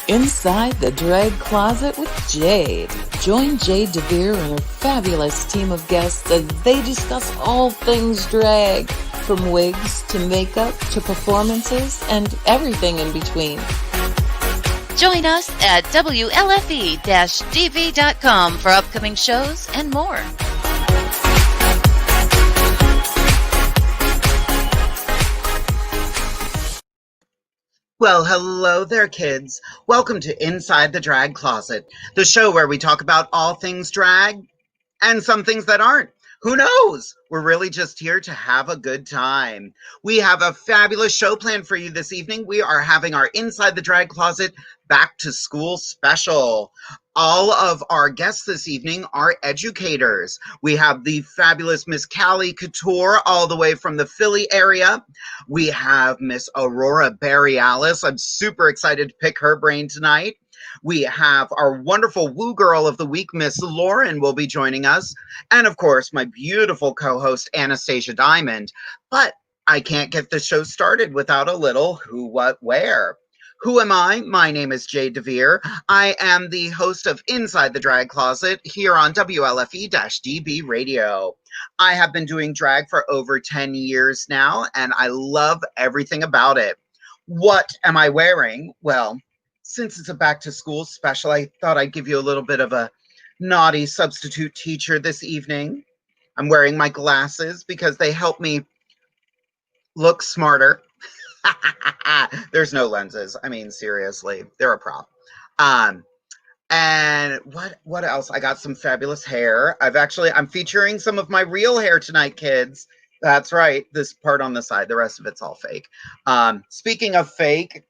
Inside the Drag Closet with Jade. Join Jade, DeVere, and her fabulous team of guests as they discuss all things drag, from wigs to makeup to performances and everything in between. Join us at WLFE-DV.com for upcoming shows and more. Well, hello there, kids. Welcome to Inside the Drag Closet, the show where we talk about all things drag and some things that aren't. Who knows? We're really just here to have a good time. We have a fabulous show planned for you this evening. We are having our Inside the Drag Closet Back to School special. All of our guests this evening are educators. We have the fabulous Miss Callie Coutour, all the way from the Philly area. We have Miss Aurora Berealis. I'm super excited to pick her brain tonight. We have our wonderful Woo Girl of the Week, Miss Lauren, will be joining us. And of course, my beautiful co-host, Anastasia Diamond. But I can't get the show started without a little who, what, where. Who am I? My name is Jade DeVere. I am the host of Inside the Drag Closet here on WLFE-DB Radio. I have been doing drag for over 10 years now, and I love everything about it. What am I wearing? Well, since it's a back to school special, I thought I'd give you a little bit of a naughty substitute teacher this evening. I'm wearing my glasses because they help me look smarter. There's no lenses. I mean, seriously, they're a prop. And what else? I got some fabulous hair. I'm featuring some of my real hair tonight, kids. That's right. This part on the side, the rest of it's all fake. Speaking of fake,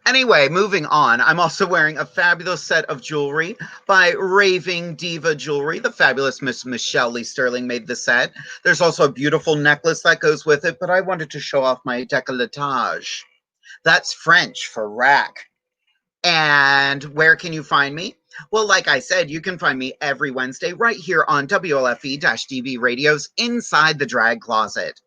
anyway, moving on. I'm also wearing a fabulous set of jewelry by Raving Diva Jewelry. The fabulous Miss Michelle Lee Sterling made the set. There's also a beautiful necklace that goes with it, but I wanted to show off my décolletage. That's French for rack. And where can you find me? Well, like I said, you can find me every Wednesday right here on WLFE-DB Radio's Inside the Drag Closet.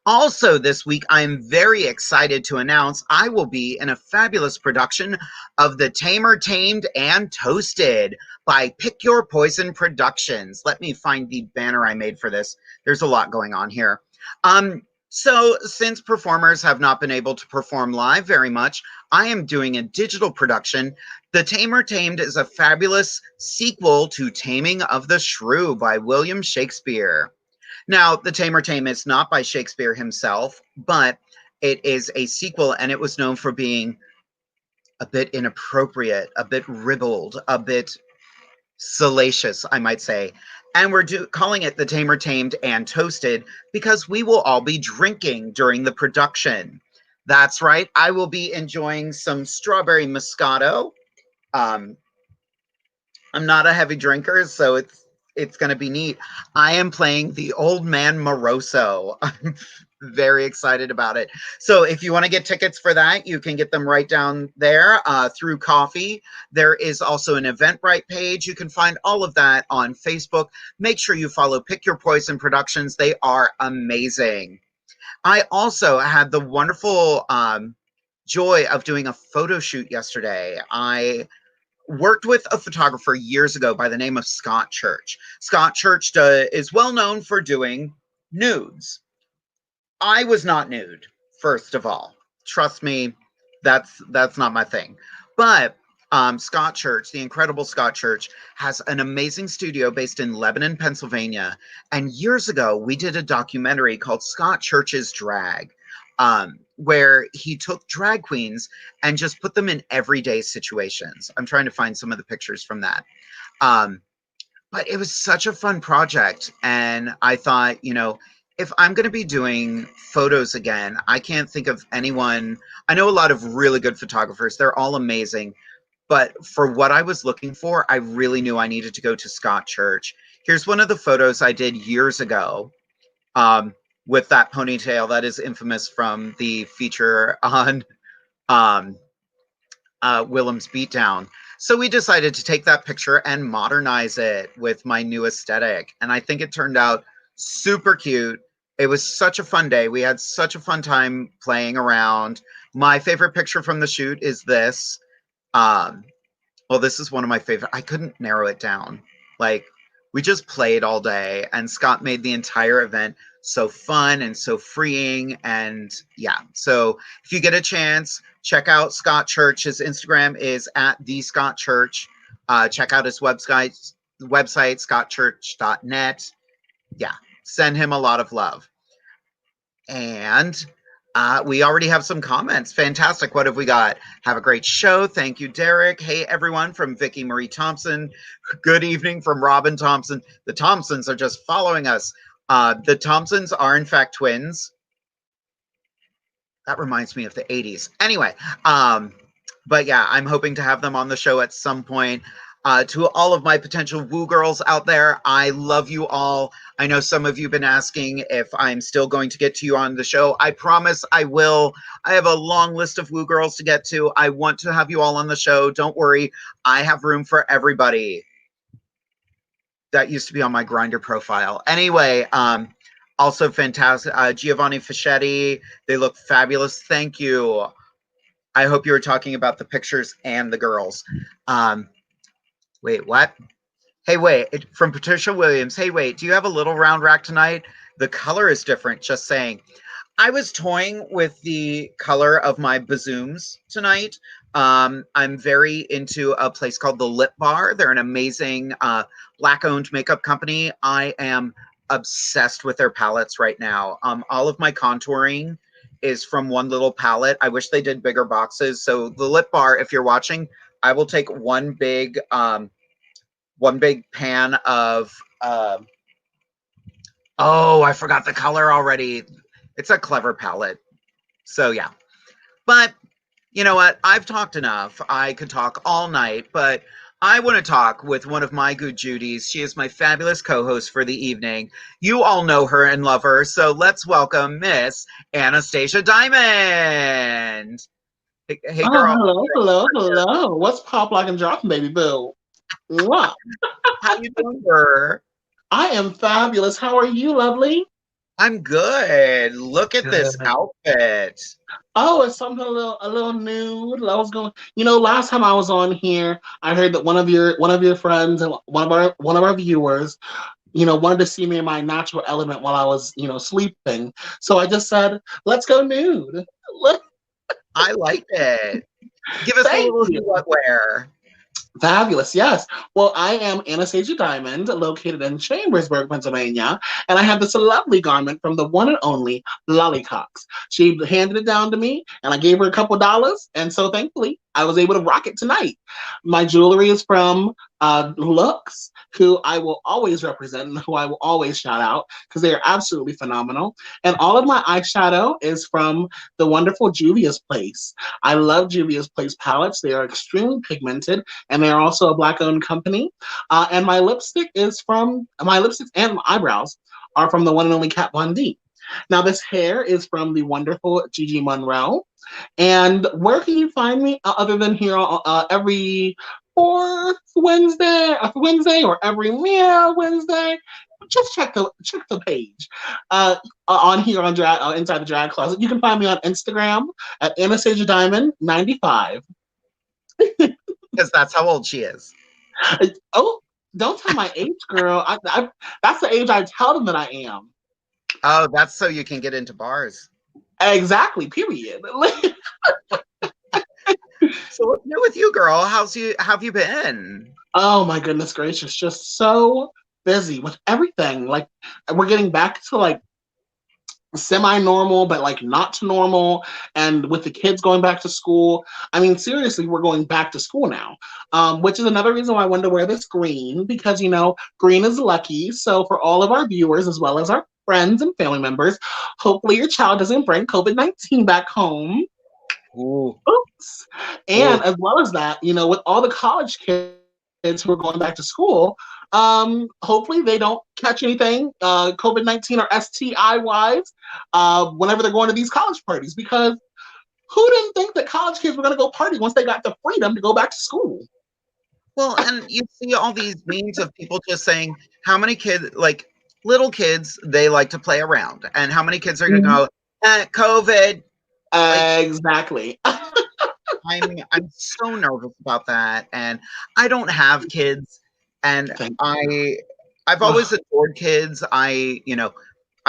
Also this week, I'm very excited to announce I will be in a fabulous production of The Tamer, Tamed, and Toasted by Pick Your Poison Productions. Let me find the banner I made for this. There's a lot going on here. So since performers have not been able to perform live very much, I am doing a digital production. The Tamer, Tamed is a fabulous sequel to Taming of the Shrew by William Shakespeare. Now, The Tamer, Tamed is not by Shakespeare himself, but it is a sequel, and it was known for being a bit inappropriate, a bit ribald, a bit salacious, I might say. And we're calling it The Tamer, Tamed, and Toasted because we will all be drinking during the production. That's right. I will be enjoying some strawberry Moscato. I'm not a heavy drinker, so it's going to be neat. I am playing the Old Man Moroso. I'm very excited about it. So if you want to get tickets for that, you can get them right down there through Coffee. There is also an Eventbrite page. You can find all of that on Facebook. Make sure you follow Pick Your Poison Productions. They are amazing. I also had the wonderful joy of doing a photo shoot yesterday. I worked with a photographer years ago by the name of Scott Church. Scott Church is well known for doing nudes. I was not nude, first of all. Trust me, that's not my thing. But Scott Church, the incredible Scott Church, has an amazing studio based in Lebanon, Pennsylvania. And years ago, we did a documentary called Scott Church's Drag, where he took drag queens and just put them in everyday situations. I'm trying to find some of the pictures from that. But it was such a fun project. And I thought, if I'm going to be doing photos again, I can't think of anyone. I know a lot of really good photographers. They're all amazing. But for what I was looking for, I really knew I needed to go to Scott Church. Here's one of the photos I did years ago with that ponytail that is infamous from the feature on Willem's Beatdown. So we decided to take that picture and modernize it with my new aesthetic. And I think it turned out super cute. It was such a fun day. We had such a fun time playing around. My favorite picture from the shoot is this. Well, this is one of my favorite. I couldn't narrow it down. Like, we just played all day, and Scott made the entire event so fun and so freeing. And yeah, so if you get a chance, check out Scott Church. His Instagram is at the Scott Church. Check out his website, scottchurch.net. Yeah, send him a lot of love. And we already have some comments. Fantastic. What have we got? Have a great show. Thank you, Derek. Hey, everyone, from Vicky Marie Thompson. Good evening from Robin Thompson. The Thompsons are just following us. The Thompsons are, in fact, twins. That reminds me of the 80s. Anyway, but yeah, I'm hoping to have them on the show at some point. To all of my potential woo girls out there, I love you all. I know some of you have been asking if I'm still going to get to you on the show. I promise I will. I have a long list of woo girls to get to. I want to have you all on the show. Don't worry. I have room for everybody. That used to be on my Grindr profile. Anyway, also fantastic. Giovanni Fischetti, they look fabulous. Thank you. I hope you were talking about the pictures and the girls. Wait, what? Hey, wait, from Patricia Williams. Hey, wait, do you have a little round rack tonight? The color is different, just saying. I was toying with the color of my bazooms tonight. I'm very into a place called The Lip Bar. They're an amazing Black-owned makeup company. I am obsessed with their palettes right now. All of my contouring is from one little palette. I wish they did bigger boxes. So The Lip Bar, if you're watching, I will take one big pan of oh, I forgot the color already. It's a clever palette. So yeah. But you know what? I've talked enough. I could talk all night, but I want to talk with one of my good Judies. She is my fabulous co-host for the evening. You all know her and love her, so let's welcome Miss Anastasia Diamond. Hey Oh, girl. hello. What's pop like and dropping, baby boo? Mwah. How you doing, girl? I am fabulous. How are you, lovely? I'm good. Look at this outfit. Oh, it's something a little nude. I was going. Last time I was on here, I heard that one of your friends and one of our viewers, wanted to see me in my natural element while I was, sleeping. So I just said, let's go nude. I like it. Give us a little what wear. Fabulous, yes. Well, I am Anastasia Diamond, located in Chambersburg, Pennsylvania, and I have this lovely garment from the one and only Lollycocks. She handed it down to me, and I gave her a couple dollars, and so thankfully, I was able to rock it tonight. My jewelry is from Lux, who I will always represent and who I will always shout out because they are absolutely phenomenal. And all of my eyeshadow is from the wonderful Juvia's Place. I love Juvia's Place palettes. They are extremely pigmented, and they are also a Black-owned company. And my lipsticks and my eyebrows are from the one and only Kat Von D. Now, this hair is from the wonderful Gigi Monroe. And where can you find me other than here every fourth Wednesday or every Wednesday? Just check the page on here on Inside the Drag Closet. You can find me on Instagram at Anastasia Diamond 95. Because that's how old she is. Oh, don't tell my age, girl. That's the age I tell them that I am. Oh, that's so you can get into bars. Exactly, period. So what's new with you, girl? How have you been? Oh my goodness gracious, just so busy with everything. Like, we're getting back to like semi-normal, but like not to normal. And with the kids going back to school, I mean, seriously, we're going back to school now, which is another reason why I wanted to wear this green, because, green is lucky. So for all of our viewers, as well as our friends and family members, hopefully your child doesn't bring COVID-19 back home. Ooh. Oops. And as well as that, with all the college kids who are going back to school, hopefully they don't catch anything COVID-19 or STI wise whenever they're going to these college parties, because who didn't think that college kids were going to go party once they got the freedom to go back to school? Well, and you see all these memes of people just saying how many kids, like little kids, they like to play around, and how many kids are going to go, COVID, Like Exactly. I'm so nervous about that, and I don't have kids, and Thank I've always adored kids. I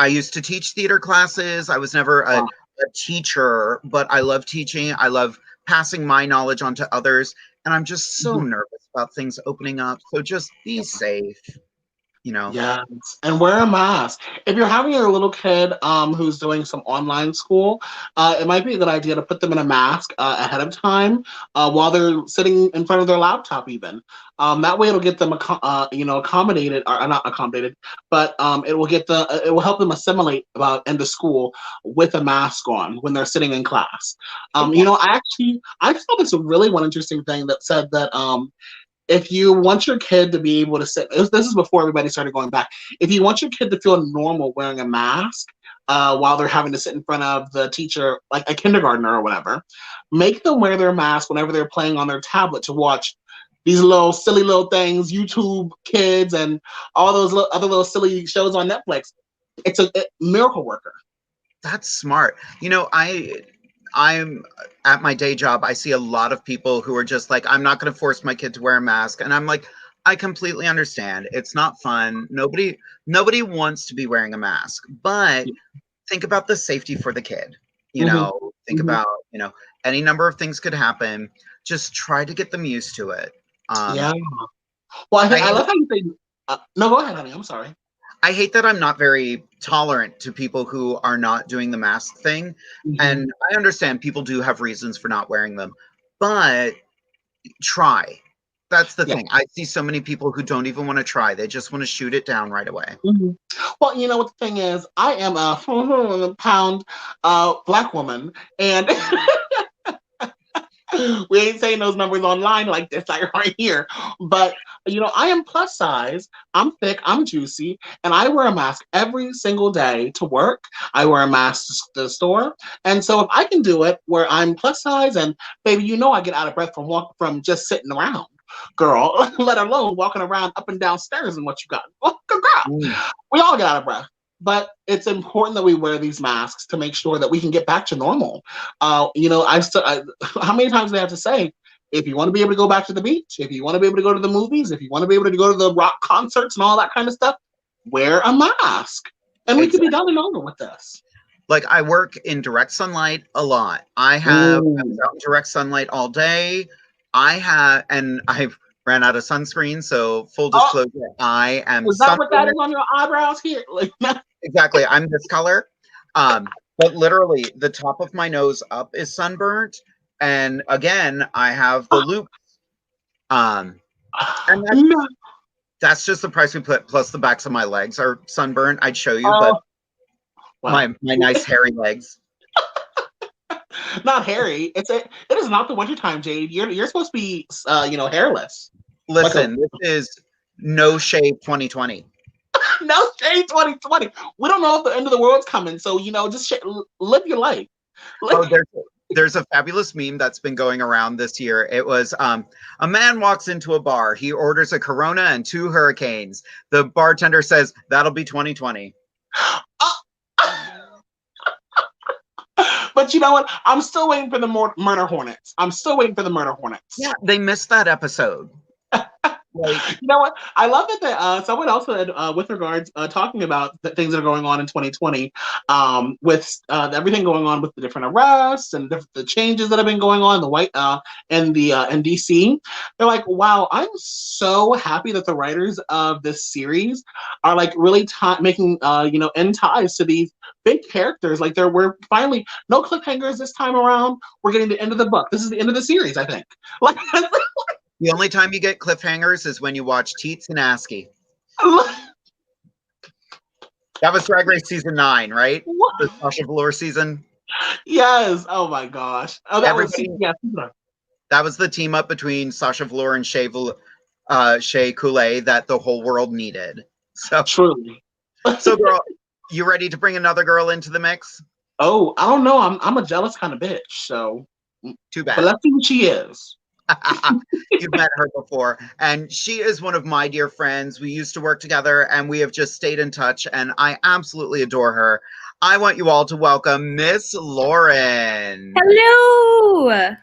used to teach theater classes. I was never a teacher, but I love teaching. I love passing my knowledge on to others, and I'm just so nervous about things opening up. So just be safe. Yes, and wear a mask. If you're having your little kid who's doing some online school, it might be a good idea to put them in a mask ahead of time while they're sitting in front of their laptop even. That way it'll get them accommodated or not accommodated, but it will help them assimilate into school with a mask on when they're sitting in class. I saw this really one interesting thing that said that if you want your kid to be able to sit, this is before everybody started going back. If you want your kid to feel normal wearing a mask while they're having to sit in front of the teacher, like a kindergartner or whatever, make them wear their mask whenever they're playing on their tablet to watch these little silly little things, YouTube Kids, and all those other little silly shows on Netflix. It's a miracle worker. That's smart. I'm at my day job. I see a lot of people who are just like, I'm not going to force my kid to wear a mask. And I'm like, I completely understand. It's not fun. Nobody wants to be wearing a mask, but think about the safety for the kid. Think about, any number of things could happen. Just try to get them used to it. Yeah. Well, I love how you say, no, go ahead, honey. I'm sorry. I hate that I'm not very tolerant to people who are not doing the mask thing. And I understand people do have reasons for not wearing them, but try. That's the thing. I see so many people who don't even want to try. They just want to shoot it down right away. Well, you know what the thing is? I am a pound Black woman, and we ain't saying those numbers online like this, like right here. But, I am plus size. I'm thick. I'm juicy. And I wear a mask every single day to work. I wear a mask to the store. And so if I can do it where I'm plus size and, baby, I get out of breath from just sitting around, girl, let alone walking around up and down stairs and what you got. Well, girl, we all get out of breath. But it's important that we wear these masks to make sure that we can get back to normal. How many times do they have to say, if you want to be able to go back to the beach, if you want to be able to go to the movies, if you want to be able to go to the rock concerts and all that kind of stuff, wear a mask. And we could be done and over with this. Like, I work in direct sunlight a lot. I was out in direct sunlight all day. I've ran out of sunscreen, so full disclosure, I am. Is that what that is on your eyebrows here? Exactly, I'm this color. But literally, the top of my nose up is sunburnt, and again, I have the loops. And that's just the price we put. Plus, the backs of my legs are sunburnt. I'd show you, but my nice hairy legs. Not hairy. It is not the wintertime, Jade. You're supposed to be hairless. Listen, this is no shave 2020. No shade 2020. We don't know if the end of the world's coming, so just live your life. There's a fabulous meme that's been going around this year. It was a man walks into a bar. He orders a Corona and 2 Hurricanes. The bartender says, "That'll be 2020." But you know what? I'm still waiting for the murder hornets. Yeah, they missed that episode. You know what? I love that someone else said with regards talking about the things that are going on in 2020 with everything going on with the different arrests and the changes that have been going on in DC. They're like, wow, I'm so happy that the writers of this series are like really making end ties to these big characters. Like we're finally no cliffhangers this time around. We're getting the end of the book. This is the end of the series, I think. Like. The only time you get cliffhangers is when you watch Teets and ASCII. That was Drag Race season 9, right? What? The Sasha Velour season. Yes. Oh my gosh. Oh, that was the team up between Sasha Velour and Shea Coulee that the whole world needed. So truly. So, girl, you ready to bring another girl into the mix? Oh, I don't know. I'm a jealous kind of bitch. So too bad. But let's see who she is. You've met her before, and she is one of my dear friends. We used to work together, and we have just stayed in touch, and I absolutely adore her. I want you all to welcome Miss Lauren. Hello.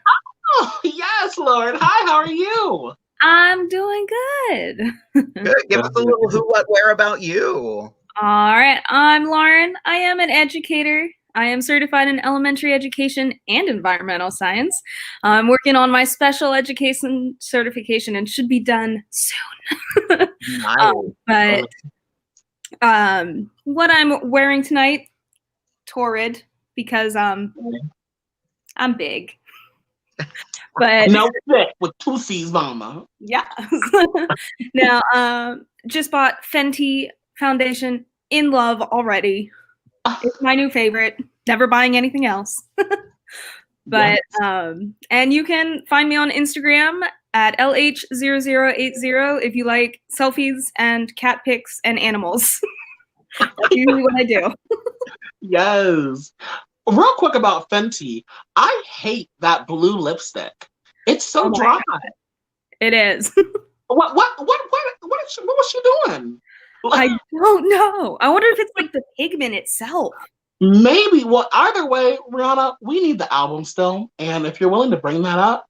Oh, yes, Lauren. Hi, how are you? I'm doing good. Good. Give us a little who, what, where about you. All right. I'm Lauren. I am an educator. I am certified in elementary education and environmental science. I'm working on my special education certification and should be done soon. Nice. What I'm wearing tonight, torrid, because I'm big. But no thick with 2 C's, mama. yeah. Now, just bought Fenty foundation. In love already. It's my new favorite. Never buying anything else. But and you can find me on Instagram at LH0080 if you like selfies and cat pics and animals. That's usually what I do. Yes. Real quick about Fenty. I hate that blue lipstick. It's so dry. God. It is. What was she doing? I don't know. I wonder if it's like the pigment itself. Maybe. Well, either way, Rihanna, we need the album still. And if you're willing to bring that up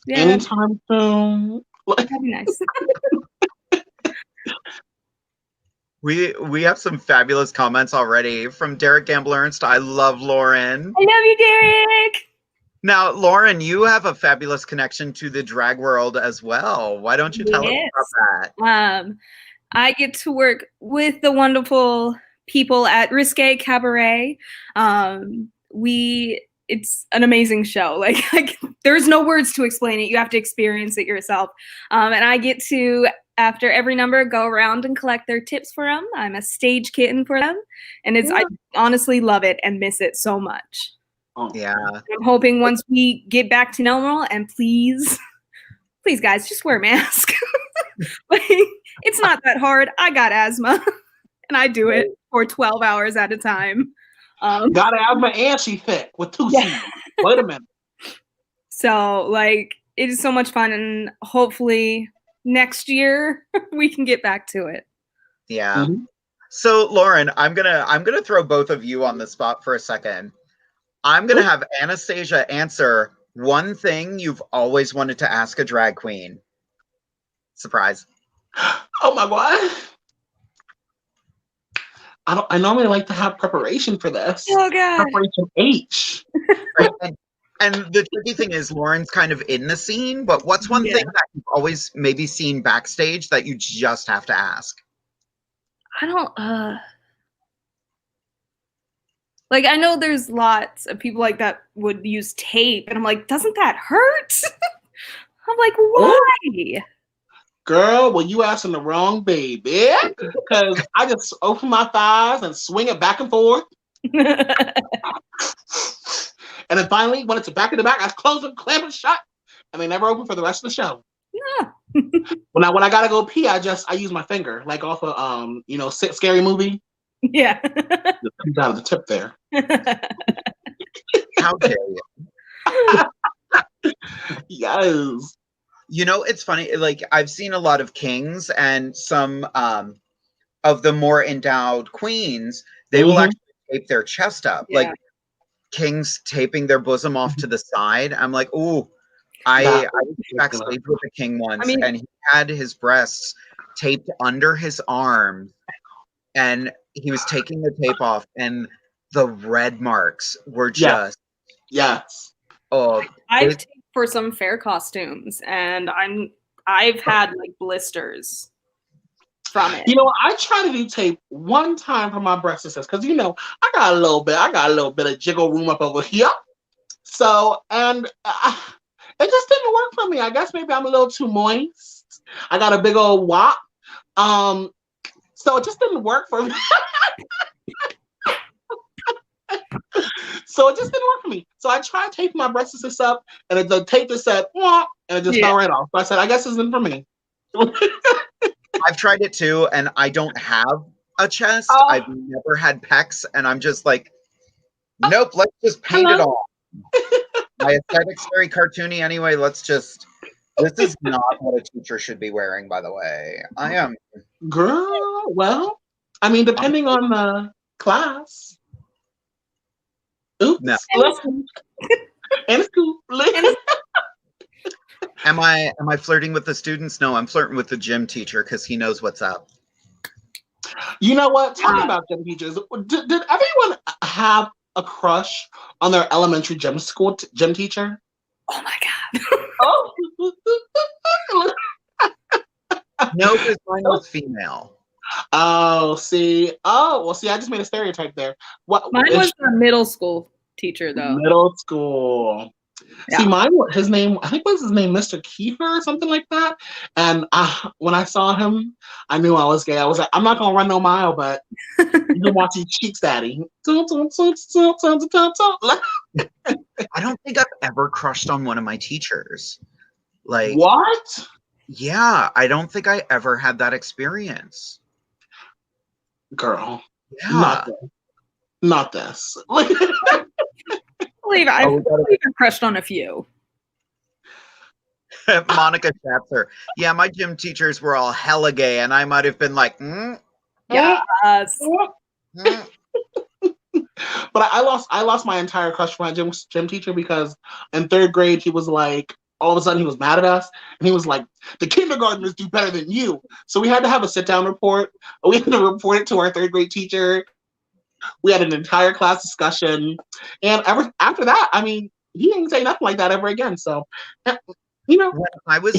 anytime soon. That'd be nice. We have some fabulous comments already from Derek Gamble Ernst. I love Lauren. I love you, Derek. Now, Lauren, you have a fabulous connection to the drag world as well. Why don't you tell us about that? I get to work with the wonderful people at Risque Cabaret. It's an amazing show. Like there's no words to explain it. You have to experience it yourself. And I get to, after every number, go around and collect their tips for them. I'm a stage kitten for them. And I honestly love it and miss it so much. Yeah. I'm hoping once we get back to normal, and please guys, just wear a mask. Like, it's not that hard. I got asthma and I do it for 12 hours at a time. Got asthma and she thick with 2 C's. Wait a minute. So like, it is so much fun, and hopefully next year we can get back to it. Yeah. Mm-hmm. So Lauren, I'm gonna throw both of you on the spot for a second. I'm gonna have Anastasia answer one thing you've always wanted to ask a drag queen. Surprise. Oh my God. I normally like to have preparation for this. Oh God. Preparation H. Right? And the tricky thing is Lauren's kind of in the scene, but what's one thing that you've always maybe seen backstage that you just have to ask? I don't like, I know there's lots of people like that would use tape, and I'm like, doesn't that hurt? I'm like, why? Girl, well, you asking the wrong baby. Because I just open my thighs and swing it back and forth. And then finally, when it's back to the back, I close it, clamp it shut, and they never open for the rest of the show. Yeah. When I gotta go pee, I use my finger, like off of Scary Movie. Yeah. It comes out of the tip there. How dare you? Yes. You know, it's funny, like I've seen a lot of kings and some of the more endowed queens, they will actually tape their chest up. Yeah. Like kings taping their bosom off to the side. I'm like, ooh, I was backstage with a king once, and he had his breasts taped under his arms, and he was taking the tape off, and the red marks were just oh. I've taped for some fair costumes, and I've had like blisters from it. You know, I try to do tape one time for my breast because I got a little bit of jiggle room up over here. So it just didn't work for me. I guess maybe I'm a little too moist. I got a big old wop. So it just didn't work for me. So it just didn't work for me. So I tried taping my breasts up, and the tape just said, wah, and it just fell right off. So I said, I guess this isn't for me. I've tried it too, and I don't have a chest. I've never had pecs, and I'm just like, nope, let's just paint it all. My aesthetic's very cartoony anyway. This is not what a teacher should be wearing, by the way. I am. Girl, well, I mean, depending on the class. Oops. No. And it's cool. Am I flirting with the students? No, I'm flirting with the gym teacher because he knows what's up. You know what? Talking about gym teachers, did everyone have a crush on their elementary gym school gym teacher? Oh my god. Oh. No, because mine was female. Oh, see. Oh, well, see, I just made a stereotype there. What? Mine was a middle school teacher, though. Middle school. Yeah. See, his name, I think was his name Mr. Kiefer or something like that. And when I saw him, I knew I was gay. I was like, I'm not going to run no mile, but you can watch these cheeks, daddy. I don't think I've ever crushed on one of my teachers. Like, what? Yeah, I don't think I ever had that experience. Girl. Yeah. Not this. I believe I've crushed on a few. Monica Schatzer. Yeah, my gym teachers were all hella gay, and I might have been like, Yes. But I lost my entire crush for my gym teacher because in third grade he was like, all of a sudden he was mad at us and he was like, the kindergartners do better than you. So we had to have a sit down report. We had to report it to our third grade teacher. We had an entire class discussion. And after that, I mean, he didn't say nothing like that ever again. So, you know, when I was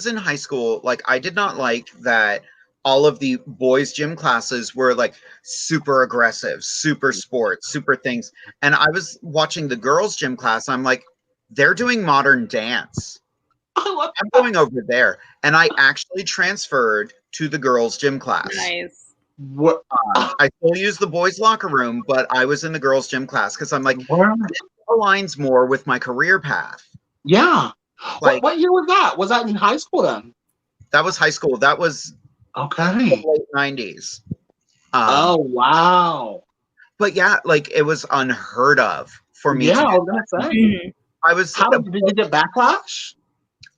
in high school, like I did not like that all of the boys' gym classes were like super aggressive, super sports, super things. And I was watching the girls' gym class. I'm like, they're doing modern dance. I'm going over there. And I actually transferred to the girls' gym class. Nice. I still use the boys' locker room, but I was in the girls' gym class because I'm like, this aligns more with my career path. Yeah. Like, what year was that? Was that in high school then? That was high school. That was okay. The late 90s. Oh, wow. But yeah, like it was unheard of for me. Yeah, I was gonna say. How did you get backlash?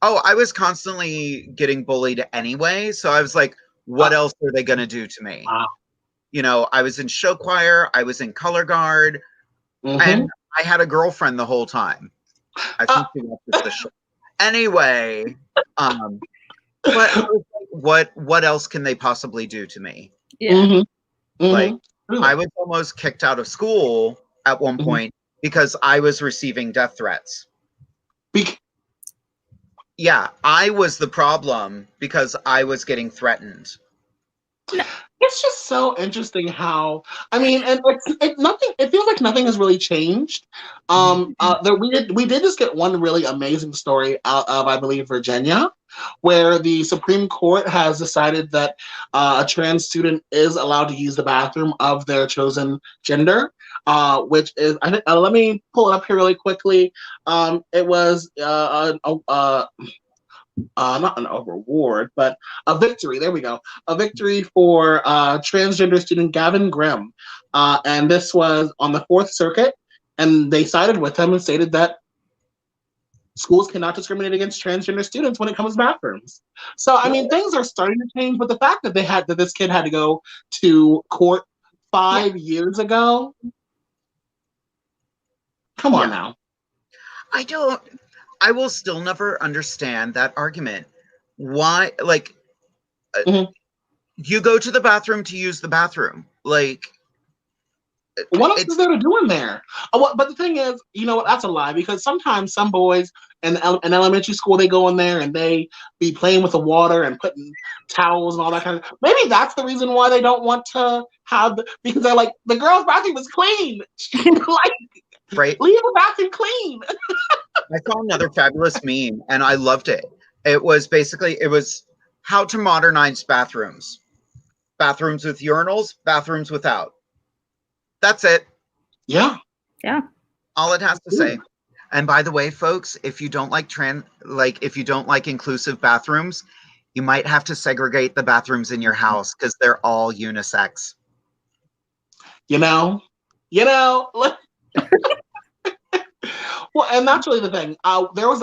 Oh, I was constantly getting bullied anyway. So I was like, what else are they going to do to me? Wow. You know, I was in show choir. I was in color guard. And I had a girlfriend the whole time. I think she watches the show. Anyway, but what else can they possibly do to me? Yeah. Like, I was almost kicked out of school at one point because I was receiving death threats. Yeah, I was the problem because I was getting threatened. It's just so interesting how, I mean, and it feels like nothing has really changed. We did just get one really amazing story out of, I believe, Virginia, where the Supreme Court has decided that a trans student is allowed to use the bathroom of their chosen gender, which is, I think, let me pull it up here really quickly. It was not a reward, but a victory. There we go. A victory for transgender student Gavin Grimm. And this was on the Fourth Circuit. And they sided with him and stated that schools cannot discriminate against transgender students when it comes to bathrooms. So, I mean, things are starting to change. But the fact that this kid had to go to court 5 years ago. Come on now. I will still never understand that argument. Why, like, you go to the bathroom to use the bathroom. Like, what else is there to do in there? But the thing is, you know what? That's a lie, because sometimes some boys in elementary school, they go in there and they be playing with the water and putting towels and all that kind of. Maybe that's the reason why they don't want to have because they're like, the girls' bathroom is clean. Like, right? Leave the bathroom clean. I saw another fabulous meme and I loved it. It was how to modernize bathrooms. Bathrooms with urinals, bathrooms without. That's it. Yeah. Yeah. All it has to say. And by the way, folks, if you don't like if you don't like inclusive bathrooms, you might have to segregate the bathrooms in your house because they're all unisex. You know. Well, and that's really the thing. There was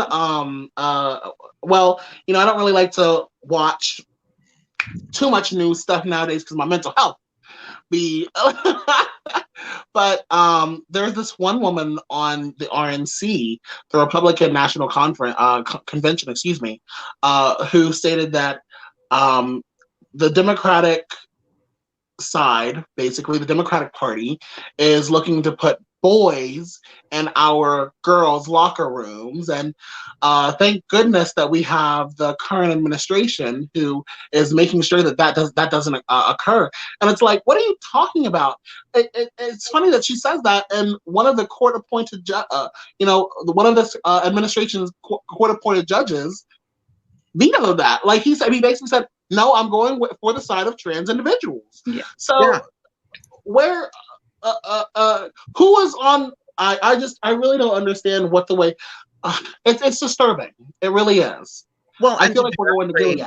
well, you know, I don't really like to watch too much news stuff nowadays because my mental health be But there's this one woman on the RNC, the Republican National Convention, excuse me, who stated that the Democratic side, basically the Democratic Party, is looking to put boys in our girls' locker rooms. And thank goodness that we have the current administration who is making sure that that doesn't occur. And it's like, what are you talking about? It's funny that she says that, and one of the court-appointed, one of the administration's court-appointed judges vetoed that. Like he basically said, no, I'm going for the side of trans individuals. Yeah. So where, who was on? I really don't understand what the way. It's disturbing. It really is. Well, I feel like we're going to Gilead.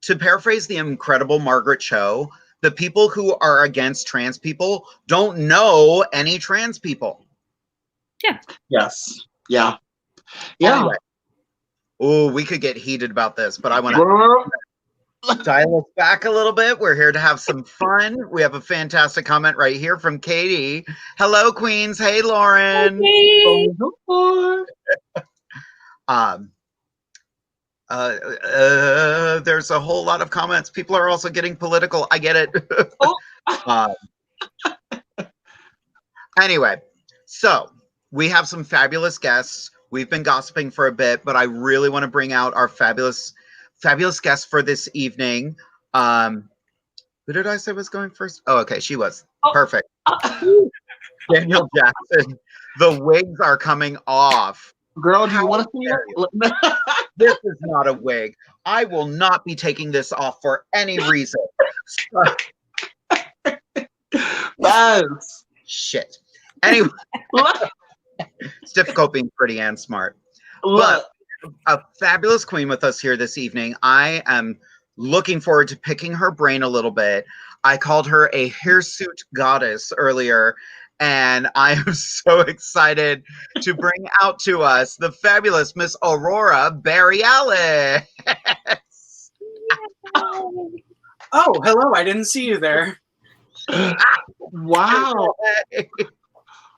To paraphrase the incredible Margaret Cho, the people who are against trans people don't know any trans people. Yeah. Yes. Yeah. Yeah. Anyway. Oh, we could get heated about this, but I want to dial us back a little bit. We're here to have some fun. We have a fantastic comment right here from Katie. Hello, Queens. Hey, Lauren. Hey. There's a whole lot of comments. People are also getting political. I get it. Anyway, so we have some fabulous guests. We've been gossiping for a bit, but I really want to bring out our fabulous guest for this evening. Who did I say was going first? Oh, okay, she was. Perfect. Danielle Jackson. The wigs are coming off. Girl, do you want to see it? This is not a wig. I will not be taking this off for any reason. Yes. Shit. Anyway. It's difficult being pretty and smart. But a fabulous queen with us here this evening. I am looking forward to picking her brain a little bit. I called her a hirsute goddess earlier, and I am so excited to bring out to us the fabulous Miss Aurora Berealis. Oh, hello. I didn't see you there. Wow.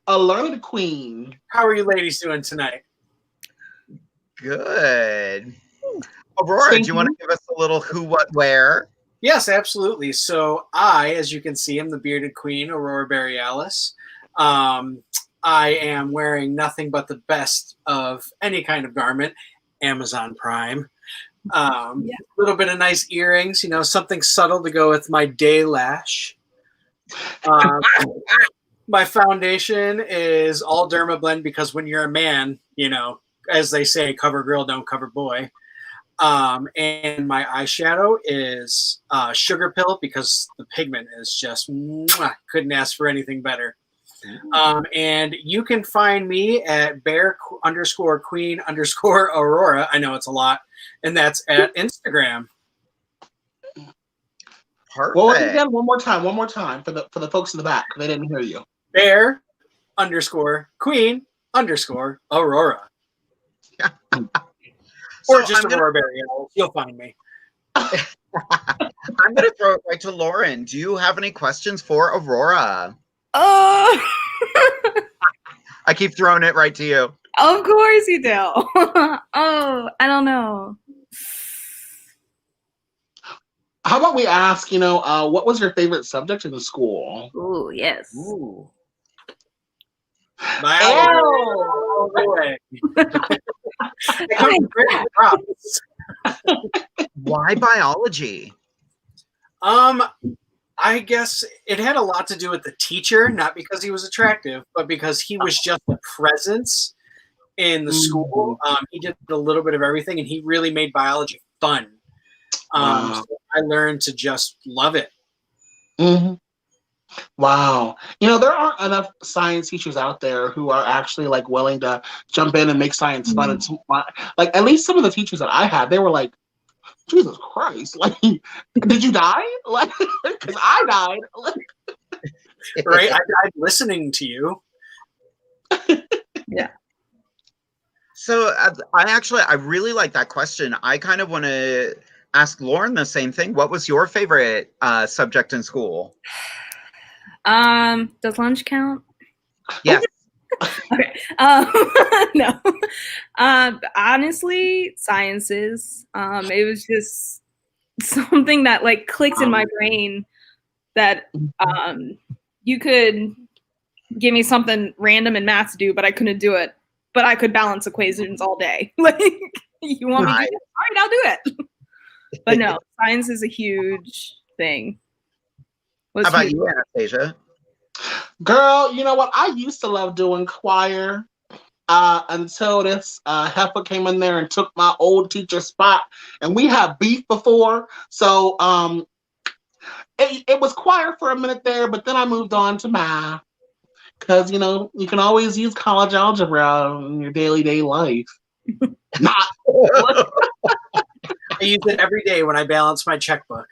A learned queen. How are you ladies doing tonight? Good. Aurora, do you want to give us a little who, what, where? Yes, absolutely. So I, as you can see, am the bearded queen, Aurora Berealis. I am wearing nothing but the best of any kind of garment, Amazon Prime. A little bit of nice earrings, something subtle to go with my day lash. My foundation is all Derma Blend because when you're a man, as they say, cover girl, don't cover boy. And my eyeshadow is Sugar Pill because the pigment is just couldn't ask for anything better. And you can find me at bear_queen_Aurora. I know it's a lot, and that's at Instagram. Perfect. Well, again, one more time for the folks in the back. They didn't hear you. bear_queen_Aurora. Or just Aurora Berealis. You'll find me. I'm going to throw it right to Lauren. Do you have any questions for Aurora? I keep throwing it right to you. Of course you do. I don't know. How about we ask, what was your favorite subject in the school? Ooh, yes. Ooh. Why biology? I guess it had a lot to do with the teacher, not because he was attractive, but because he was just a presence in the school. He did a little bit of everything, and he really made biology fun. So I learned to just love it. Mm-hmm. Wow. There aren't enough science teachers out there who are actually willing to jump in and make science fun. It's at least some of the teachers that I had, they were like, Jesus Christ, did you die? Because I died. Right? I died listening to you. Yeah. So I really like that question. I kind of want to ask Lauren the same thing. What was your favorite subject in school? Does lunch count? Yes. Okay. No. Honestly, sciences. It was just something that like clicks in my brain that you could give me something random in math to do, but I couldn't do it. But I could balance equations all day. Like, you want me to do it? All right, I'll do it. But no, science is a huge thing. How about you, Anastasia? Girl, you know what? I used to love doing choir until this heifer came in there and took my old teacher's spot. And we had beef before. So it was choir for a minute there, but then I moved on to math. Because, you know, you can always use college algebra in your daily life. Not. I use it every day when I balance my checkbook.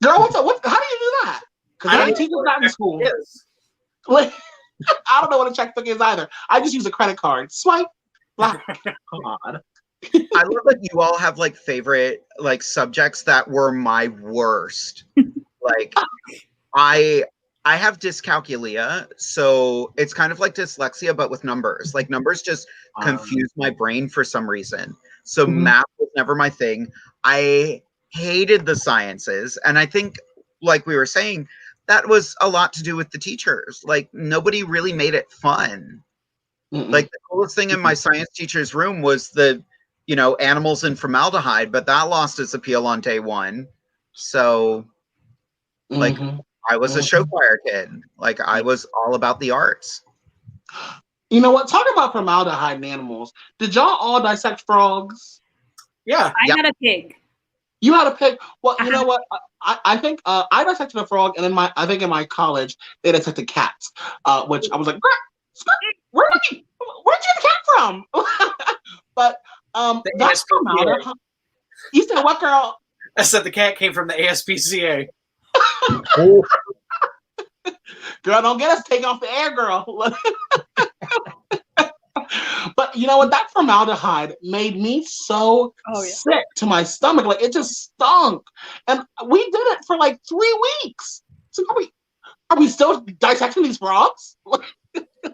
Girl, how do you do that? Because I teach that in school. Like, I don't know what a checkbook is either. I just use a credit card. Swipe. God. I love that you all have like favorite like subjects that were my worst. Like I have dyscalculia, so it's kind of like dyslexia but with numbers. Like numbers just confuse my brain for some reason. So math was never my thing. I hated the sciences, and I think like we were saying, that was a lot to do with the teachers. Like nobody really made it fun. Like the coolest thing in my science teacher's room was the, you know, animals in formaldehyde, but that lost its appeal on day one. So like I was a show choir kid. Like I was all about the arts. You know what? Talking about formaldehyde and animals, did y'all all dissect frogs? Yeah. I had a pig. You had a pig. Well, you know what? I think I dissected a frog, and in my college they dissected cats, which I was like, where'd you get the cat from? But that's formaldehyde. You said what, girl? I said the cat came from the ASPCA. Girl, don't get us taken off the air, girl. But you know what? That formaldehyde made me so sick to my stomach. Like it just stunk. And we did it for like 3 weeks. So are we still dissecting these frogs?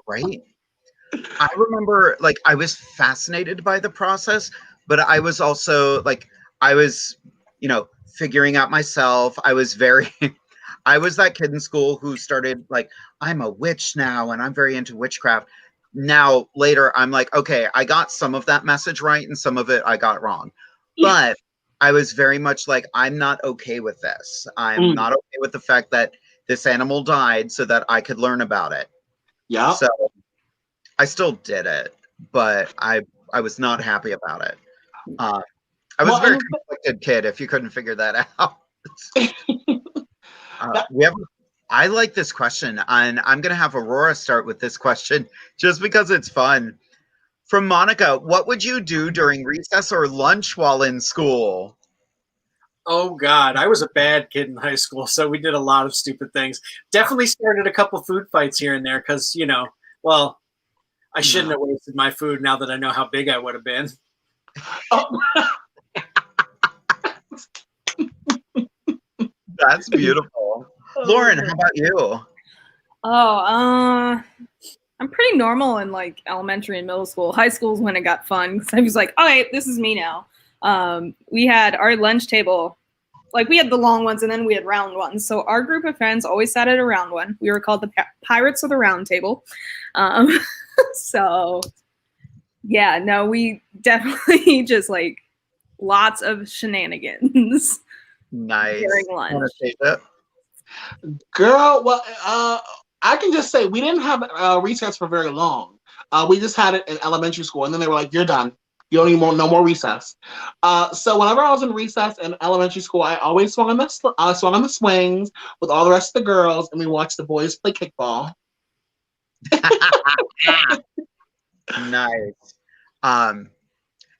Right. I remember like I was fascinated by the process, but I was also like I was, you know, figuring out myself. I was that kid in school who started like, I'm a witch now and I'm very into witchcraft. Now later I'm like, okay, I got some of that message right and some of it I got wrong. But I was very much like, I'm not okay with this. I'm not okay with the fact that this animal died so that I could learn about it. Yeah. So I still did it, but I was not happy about it. I was a very conflicted kid, if you couldn't figure that out. I like this question, and I'm going to have Aurora start with this question just because it's fun. From Monica, what would you do during recess or lunch while in school? Oh, God. I was a bad kid in high school, so we did a lot of stupid things. Definitely started a couple food fights here and there because, you know, well, I shouldn't have wasted my food now that I know how big I would have been. Oh. That's beautiful. Lauren, how about you? I'm pretty normal in like elementary and middle school. High school is when it got fun because I was like, all right, this is me now. We had our lunch table, like we had the long ones and then we had round ones. So our group of friends always sat at a round one. We were called the Pirates of the Round Table. So yeah, no, we definitely just like lots of shenanigans. Nice. During lunch. Girl, well, I can just say we didn't have recess for very long. We just had it in elementary school, and then they were like, "You're done. You don't need no more recess." So whenever I was in recess in elementary school, I always swung on the swings with all the rest of the girls, and we watched the boys play kickball. Nice.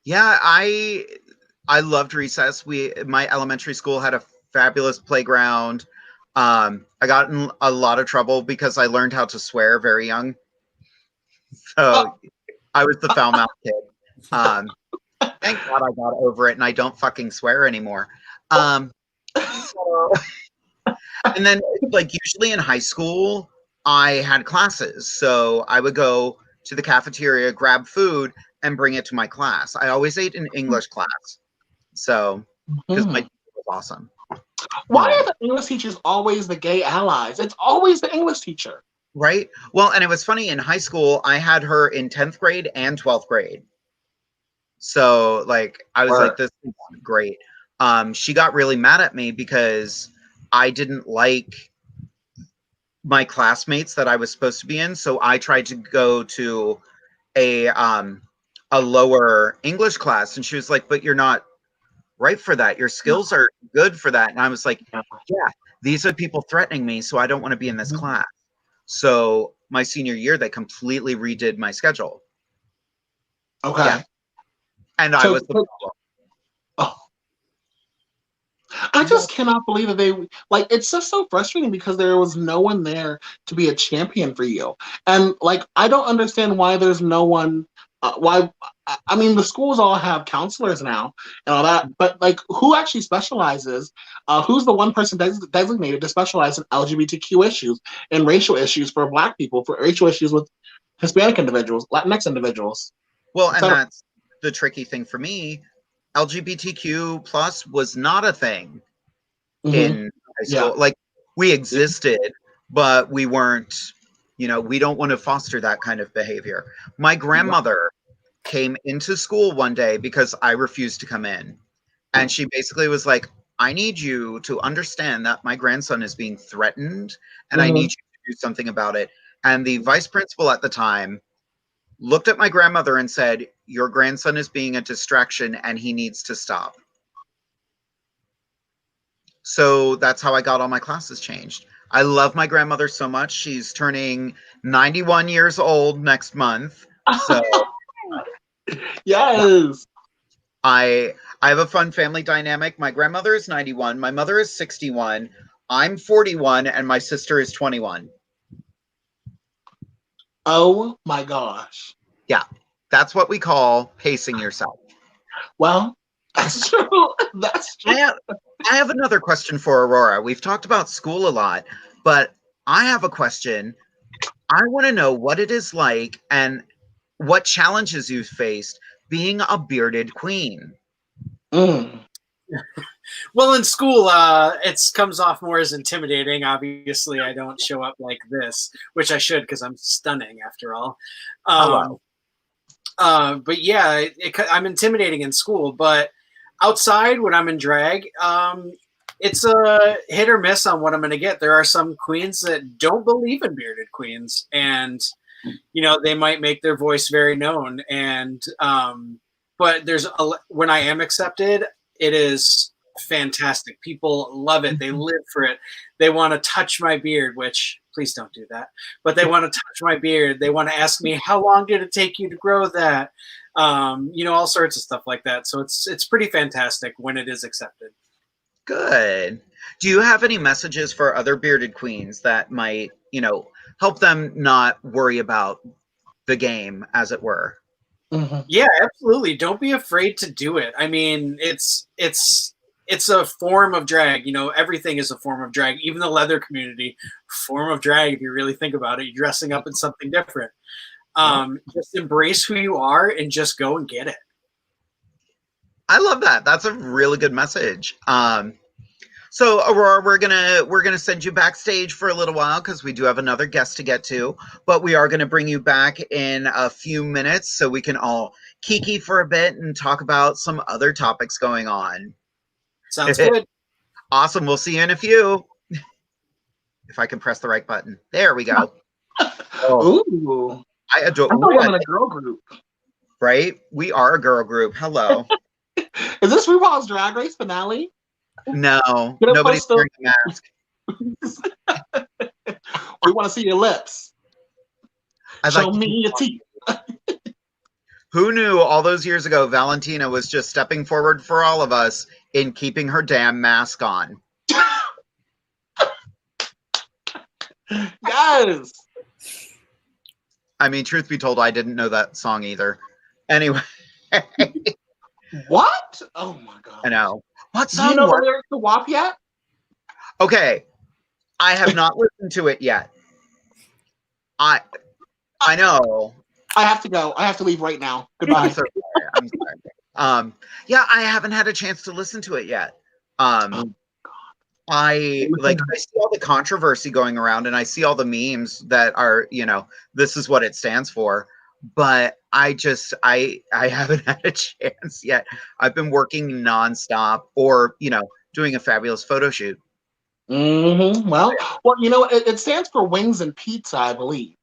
Yeah, I loved recess. My elementary school had a fabulous playground. I got in a lot of trouble because I learned how to swear very young. So I was the foul mouth kid. Thank God I got over it and I don't fucking swear anymore. So And then, like, usually in high school, I had classes. So I would go to the cafeteria, grab food, and bring it to my class. I always ate in English class. So, because my Mhm. teacher was awesome. Why are the English teachers always the gay allies? It's always the English teacher. Right? Well, and it was funny in high school, I had her in 10th grade and 12th grade. So, like, I was like, this is great. She got really mad at me because I didn't like my classmates that I was supposed to be in. So I tried to go to a lower English class, and she was like, "But you're not right for that. Your skills are good for that." And I was like, "Yeah, these are people threatening me, so I don't want to be in this class." So my senior year, they completely redid my schedule. Okay. Yeah. And I So, was the problem. oh, I just cannot believe that they like. It's just so frustrating because there was no one there to be a champion for you, and like I don't understand why there's no one. Why? I mean, the schools all have counselors now and all that, but like, who actually specializes? Who's the one person designated to specialize in LGBTQ issues and racial issues for Black people, for racial issues with Hispanic individuals, Latinx individuals? Well, and So, that's the tricky thing for me. LGBTQ plus was not a thing in high yeah. school. Like, we existed, but we weren't, we don't want to foster that kind of behavior. My grandmother came into school one day because I refused to come in. And she basically was like, I need you to understand that my grandson is being threatened and I need you to do something about it. And the vice principal at the time looked at my grandmother and said, your grandson is being a distraction and he needs to stop. So that's how I got all my classes changed. I love my grandmother so much. She's turning 91 years old next month. So Yes. I have a fun family dynamic. My grandmother is 91, my mother is 61, I'm 41, and my sister is 21. Oh my gosh. Yeah, that's what we call pacing yourself. Well, that's true. That's true. I have another question for Aurora. We've talked about school a lot, but I have a question. I want to know what it is like and what challenges you've faced being a bearded queen. Mm. Well, in school, it comes off more as intimidating. Obviously, I don't show up like this, which I should because I'm stunning after all. Hello. But yeah, I'm intimidating in school. But outside, when I'm in drag, it's a hit or miss on what I'm going to get. There are some queens that don't believe in bearded queens, and they might make their voice very known. And but when I am accepted, it is fantastic. People love it. They live for it. They want to touch my beard, which please don't do that. But they want to touch my beard. They want to ask me, how long did it take you to grow that? All sorts of stuff like that. So it's pretty fantastic when it is accepted. Good. Do you have any messages for other bearded queens that might, help them not worry about the game, as it were? Mm-hmm. Yeah, absolutely. Don't be afraid to do it. I mean, it's a form of drag. Everything is a form of drag. Even the leather community, form of drag. If you really think about it, you're dressing up in something different. Just embrace who you are and just go and get it. I love that. That's a really good message. So Aurora, we're gonna send you backstage for a little while because we do have another guest to get to, but we are gonna bring you back in a few minutes so we can all kiki for a bit and talk about some other topics going on. Sounds good. Awesome. We'll see you in a few. If I can press the right button. There we go. Oh. Ooh. I adore. I thought I'm in a girl group. Right? We are a girl group. Hello. Is this RuPaul's Drag Race finale? No, nobody's wearing a mask. We want to see your lips. Show me your teeth. Who knew all those years ago Valentina was just stepping forward for all of us in keeping her damn mask on? Yes. I mean, truth be told, I didn't know that song either. Anyway. What? Oh my god. I know. What Do song? you know the lyrics to WAP yet? Okay. I have not listened to it yet. I know. I have to go. I have to leave right now. Goodbye. I'm so sorry. I'm sorry. Yeah, I haven't had a chance to listen to it yet. I see all the controversy going around, and I see all the memes that are, this is what it stands for. But I haven't had a chance yet. I've been working nonstop, or doing a fabulous photo shoot. Mm-hmm. Well, it stands for Wings and Pizza, I believe.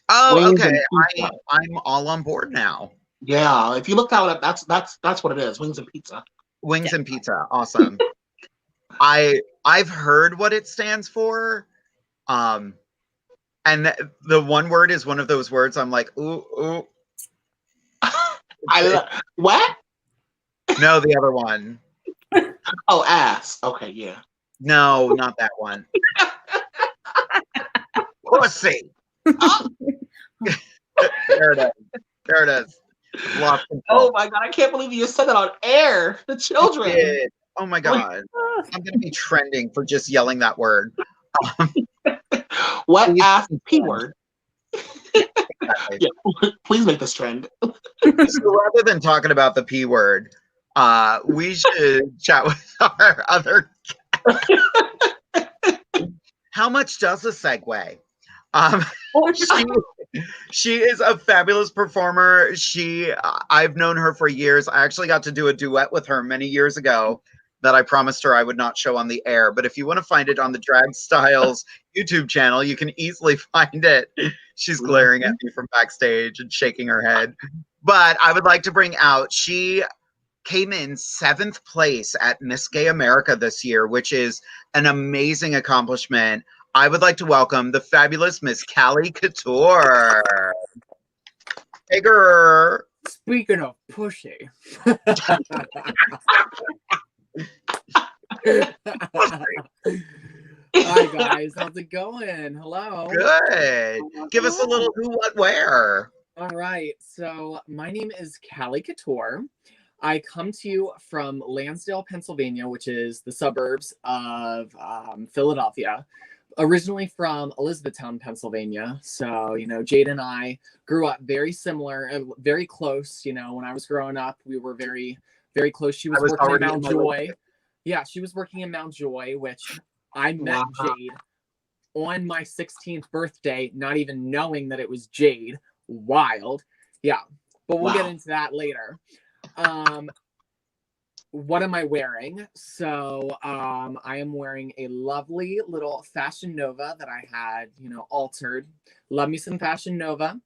Oh, Wings okay. and I'm all on board now. Yeah, if you look that up, that's what it is. Wings and Pizza. Wings and Pizza, awesome. I've heard what it stands for, and the one word is one of those words I'm like, ooh. What? No, the other one. Oh, ass. Okay, yeah. No, not that one. Pussy. There it is. There it is. Lost control. Oh my god, I can't believe you said that on air. The children. I did. Oh my god. I'm gonna be trending for just yelling that word. What Please- ass P word? Exactly. Yeah, please make this trend. So rather than talking about the P word, we should chat with our other guest. How much does a segue? She is a fabulous performer. I've known her for years. I actually got to do a duet with her many years ago that I promised her I would not show on the air. But if you want to find it on the Drag Styles YouTube channel, you can easily find it. She's glaring at me from backstage and shaking her head. But I would like to bring out, she came in 7th place at Miss Gay America this year, which is an amazing accomplishment. I would like to welcome the fabulous Miss Callie Coutour. Hey, girl. Speaking of pussy. Hi guys, how's it going? Hello. Good. Give us a little who, what, where. All right, so my name is Callie Coutour. I come to you from Lansdale, Pennsylvania, which is the suburbs of Philadelphia. Originally from Elizabethtown, Pennsylvania. So, Jade and I grew up very similar, very close. When I was growing up, we were very, very close. She was working in Mount Joy. Yeah, she was working in Mount Joy, which I met Jade on my 16th birthday, not even knowing that it was Jade. Wild. Yeah, but we'll get into that later. What am I wearing? So I am wearing a lovely little Fashion Nova that I had, altered. Love me some Fashion Nova.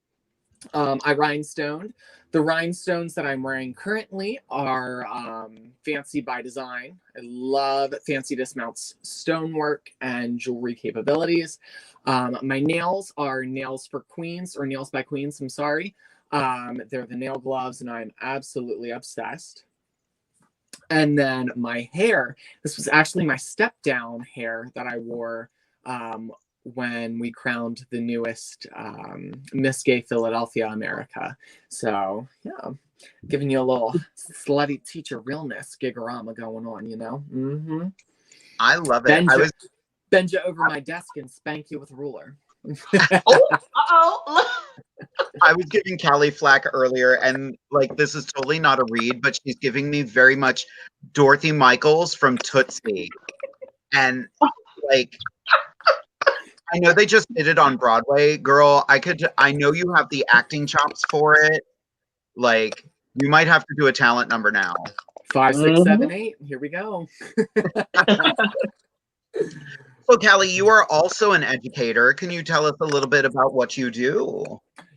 I rhinestoned. The rhinestones that I'm wearing currently are Fancy by Design. I love Fancy Dismount's stonework and jewelry capabilities. My nails are Nails for Queens, or Nails by Queens, I'm sorry. They're the nail gloves, and I'm absolutely obsessed. And then my hair, this was actually my step down hair that I wore when we crowned the newest Miss Gay Philadelphia America. So yeah, giving you a little slutty teacher realness gigorama going on, Mm-hmm. I love it. Bend you over my desk and spank you with a ruler. I was giving Callie flack earlier, and this is totally not a read, but she's giving me very much Dorothy Michaels from Tootsie. And I know they just did it on Broadway. Girl, I know you have the acting chops for it. You might have to do a talent number now. 5, 6, 7, 8. Here we go. So, Callie, you are also an educator. Can you tell us a little bit about what you do?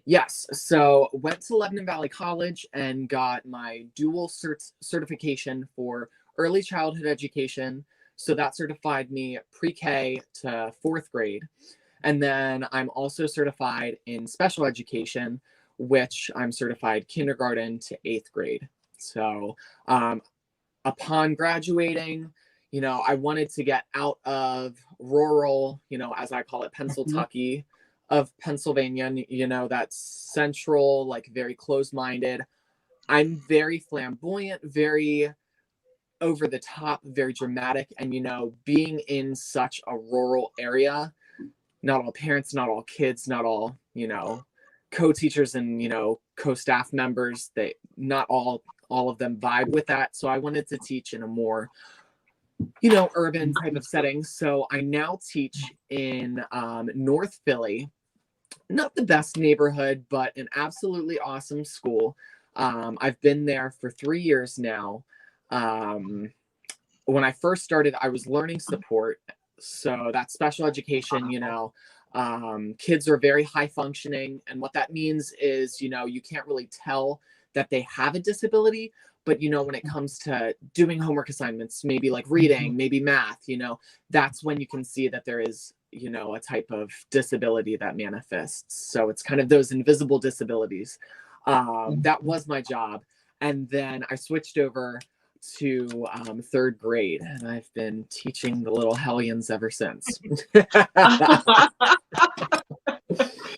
Yes. So went to Lebanon Valley College and got my dual certification for early childhood education. So that certified me pre-K to 4th grade. And then I'm also certified in special education, which I'm certified kindergarten to 8th grade. So upon graduating, I wanted to get out of rural, as I call it, Pennsylvania, of Pennsylvania, that's central, very close-minded. I'm very flamboyant, very over the top, very dramatic. And, being in such a rural area, not all parents, not all kids, not all, co-teachers and, co-staff members, not all of them vibe with that. So I wanted to teach in a more, urban type of setting. So I now teach in North Philly, not the best neighborhood, but an absolutely awesome school. I've been there for 3 years now. When I first started, I was learning support. So that's special education, kids are very high functioning. And what that means is, you can't really tell that they have a disability, but, when it comes to doing homework assignments, maybe like reading, maybe math, that's when you can see that there is, a type of disability that manifests. So it's kind of those invisible disabilities. That was my job. And then I switched over to third grade, and I've been teaching the little hellions ever since.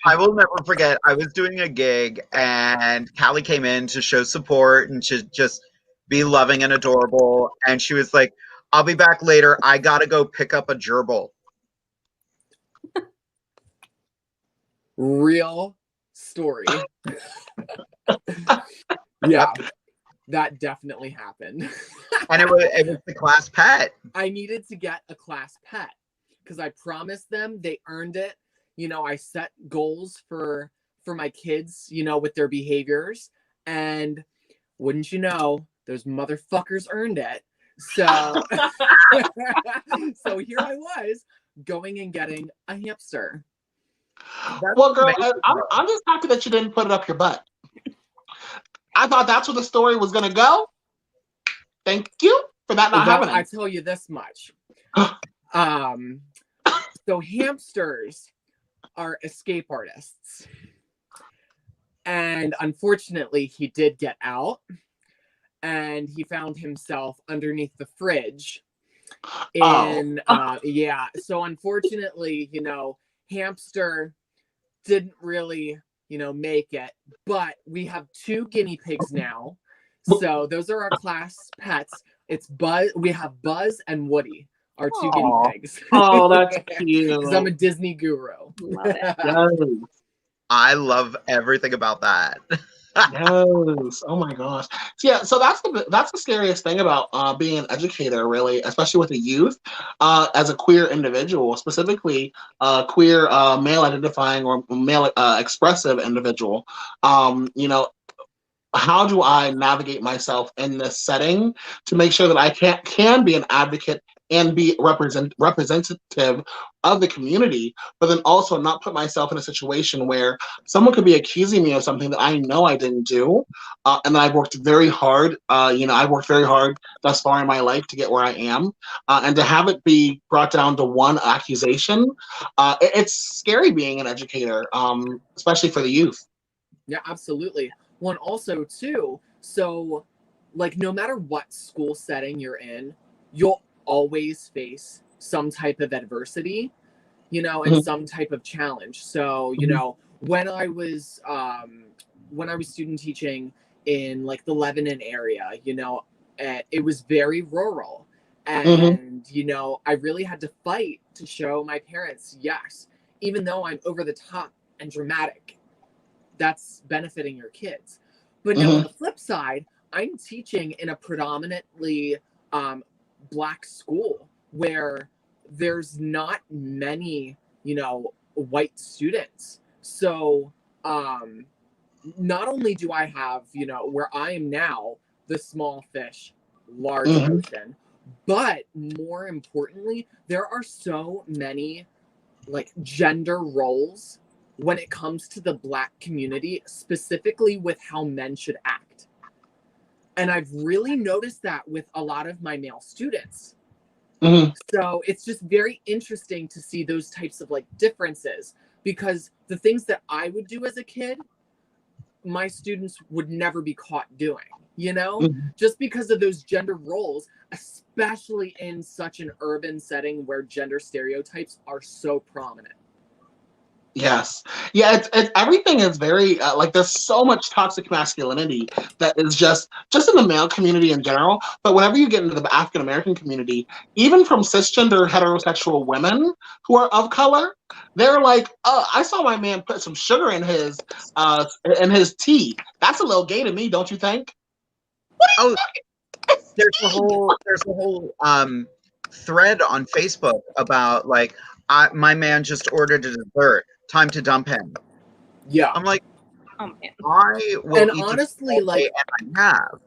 I will never forget, I was doing a gig and Callie came in to show support and to just be loving and adorable, and she was like, I'll be back later, I gotta go pick up a gerbil. Real story. Yeah, that definitely happened. And it was the class pet. I needed to get a class pet because I promised them, they earned it. I set goals for my kids, with their behaviors, and wouldn't you know, those motherfuckers earned it. So, so here I was going and getting a hamster. Well, girl, I'm just happy that you didn't put it up your butt. I thought that's where the story was going to go. Thank you for that not happening. I tell you this much. So hamsters are escape artists. And unfortunately, he did get out. And he found himself underneath the fridge. Yeah. So unfortunately, hamster didn't really, make it. But we have 2 guinea pigs now. So those are our class pets. It's Buzz. We have Buzz and Woody, our 2 guinea pigs. Oh, that's cute. Because I'm a Disney guru. Love it. Yes. I love everything about that. Yes. Oh my gosh. Yeah. So that's the scariest thing about being an educator, really, especially with the youth, as a queer individual, specifically queer male identifying or male expressive individual. How do I navigate myself in this setting to make sure that I can be an advocate and be representative of the community, but then also not put myself in a situation where someone could be accusing me of something that I know I didn't do, and that I've worked very hard. I've worked very hard thus far in my life to get where I am, and to have it be brought down to one accusation, it's scary being an educator, especially for the youth. Yeah, absolutely. One also too. So, like, no matter what school setting you're in, you'll always face some type of adversity, and some type of challenge. So, when I was student teaching in like the Lebanon area, it was very rural, and I really had to fight to show my parents, yes, even though I'm over the top and dramatic, that's benefiting your kids. But now on the flip side, I'm teaching in a predominantly Black school where there's not many, white students. So not only do I have, where I am now, the small fish, large ocean, but more importantly, there are so many like gender roles when it comes to the Black community, specifically with how men should act. And I've really noticed that with a lot of my male students. So it's just very interesting to see those types of like differences, because the things that I would do as a kid, my students would never be caught doing, just because of those gender roles, especially in such an urban setting where gender stereotypes are so prominent. Yes. Yeah, it's everything is very like there's so much toxic masculinity that is just in the male community in general. But whenever you get into the African American community, even from cisgender heterosexual women who are of color, they're like, "Oh, I saw my man put some sugar in his tea. That's a little gay to me, don't you think?" Oh, there's a whole thread on Facebook about like my man just ordered a dessert. Time to dump him. Yeah. I'm like, Oh man. I will And eat honestly, this all day, like, and I have.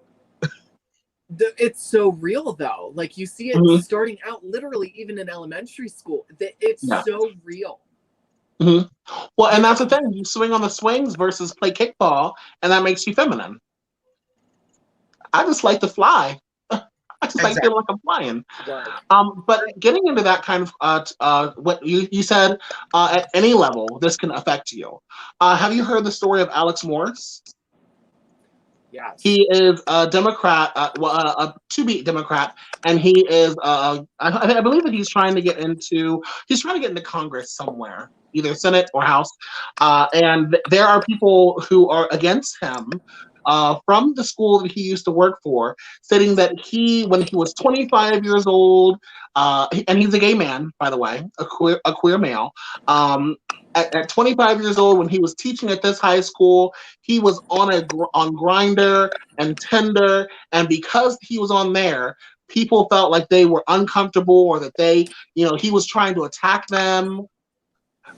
it's so real though. Like you see it Mhm. starting out literally even in elementary school. It's Yeah. so real. Mhm. Well, and You that's the know? thing. You swing on the swings versus play kickball, and that makes you feminine. I just like to fly. I just like Exactly. feeling like I'm flying. Word. But getting into that kind of what you said at any level, this can affect you. Have you heard the story of Alex Morris? Yes. He is a Democrat, a to-be Democrat, and he is. I believe that he's trying to get into. He's trying to get into Congress somewhere, either Senate or House. And there are people who are against him from the school that he used to work for, stating that when he was 25 years old, and he's a gay man, by the way, a queer male. At 25 years old, when he was teaching at this high school, he was on Grinder and Tinder, and because he was on there, people felt like they were uncomfortable or that he was trying to attack them.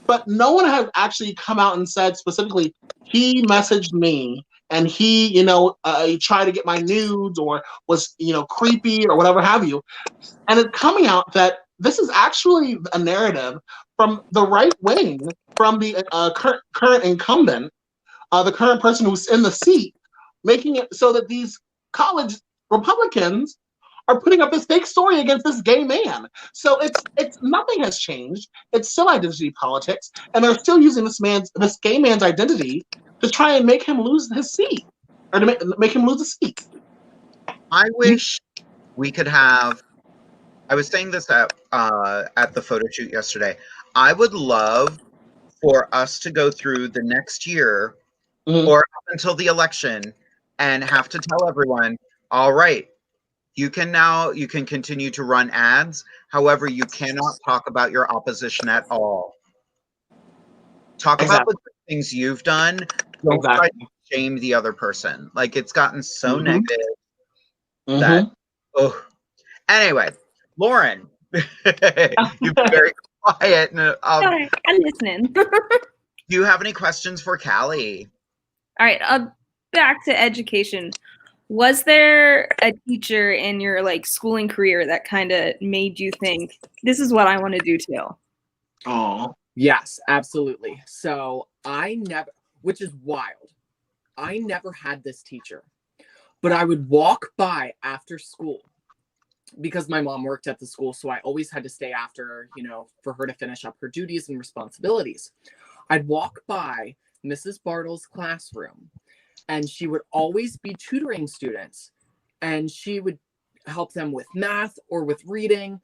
But no one has actually come out and said specifically, he messaged me and he tried to get my nudes or was, creepy or whatever have you. And it's coming out that this is actually a narrative from the right wing, from the current incumbent, the current person who's in the seat, making it so that these college Republicans are putting up this fake story against this gay man. So it's nothing has changed. It's still identity politics, and they're still using this gay man's identity to try and make him lose his seat, or to make him lose the seat. I wish we could have. I was saying this at the photo shoot yesterday. I would love for us to go through the next year Mhm. or up until the election and have to tell everyone, all right, you can continue to run ads. However, you cannot talk about your opposition at all. Talk about the Exactly. good things you've done. Don't try Exactly. to shame the other person. Like it's gotten so Mhm. negative that Mhm. oh. Anyway, Lauren, you've been very quiet. Sorry, I'm listening. Do you have any questions for Callie? All right, back to education. Was there a teacher in your schooling career that kind of made you think this is what I want to do too? Oh. Yes, absolutely. So which is wild. I never had this teacher, but I would walk by after school because my mom worked at the school. So I always had to stay after, for her to finish up her duties and responsibilities. I'd walk by Mrs. Bartle's classroom and she would always be tutoring students and she would help them with math or with reading,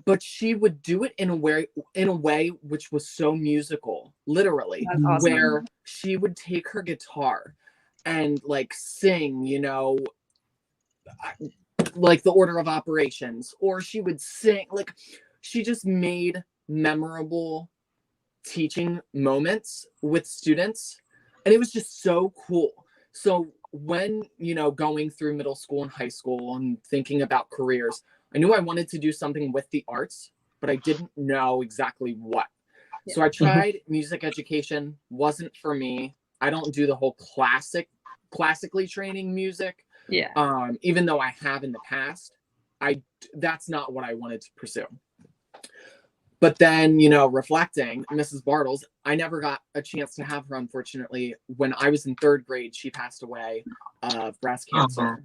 but she would do it in a way which was so musical, literally. That's awesome. Where she would take her guitar and sing, like the order of operations, or she would sing, she just made memorable teaching moments with students, and it was just so cool. So when going through middle school and high school and thinking about careers, I knew I wanted to do something with the arts, but I didn't know exactly what. So I tried music education. Wasn't for me. I don't do the whole classically training music. Yeah. Even though I have in the past, that's not what I wanted to pursue. But then, reflecting, Mrs. Bartles, I never got a chance to have her, unfortunately. When I was in 3rd grade, she passed away of breast cancer.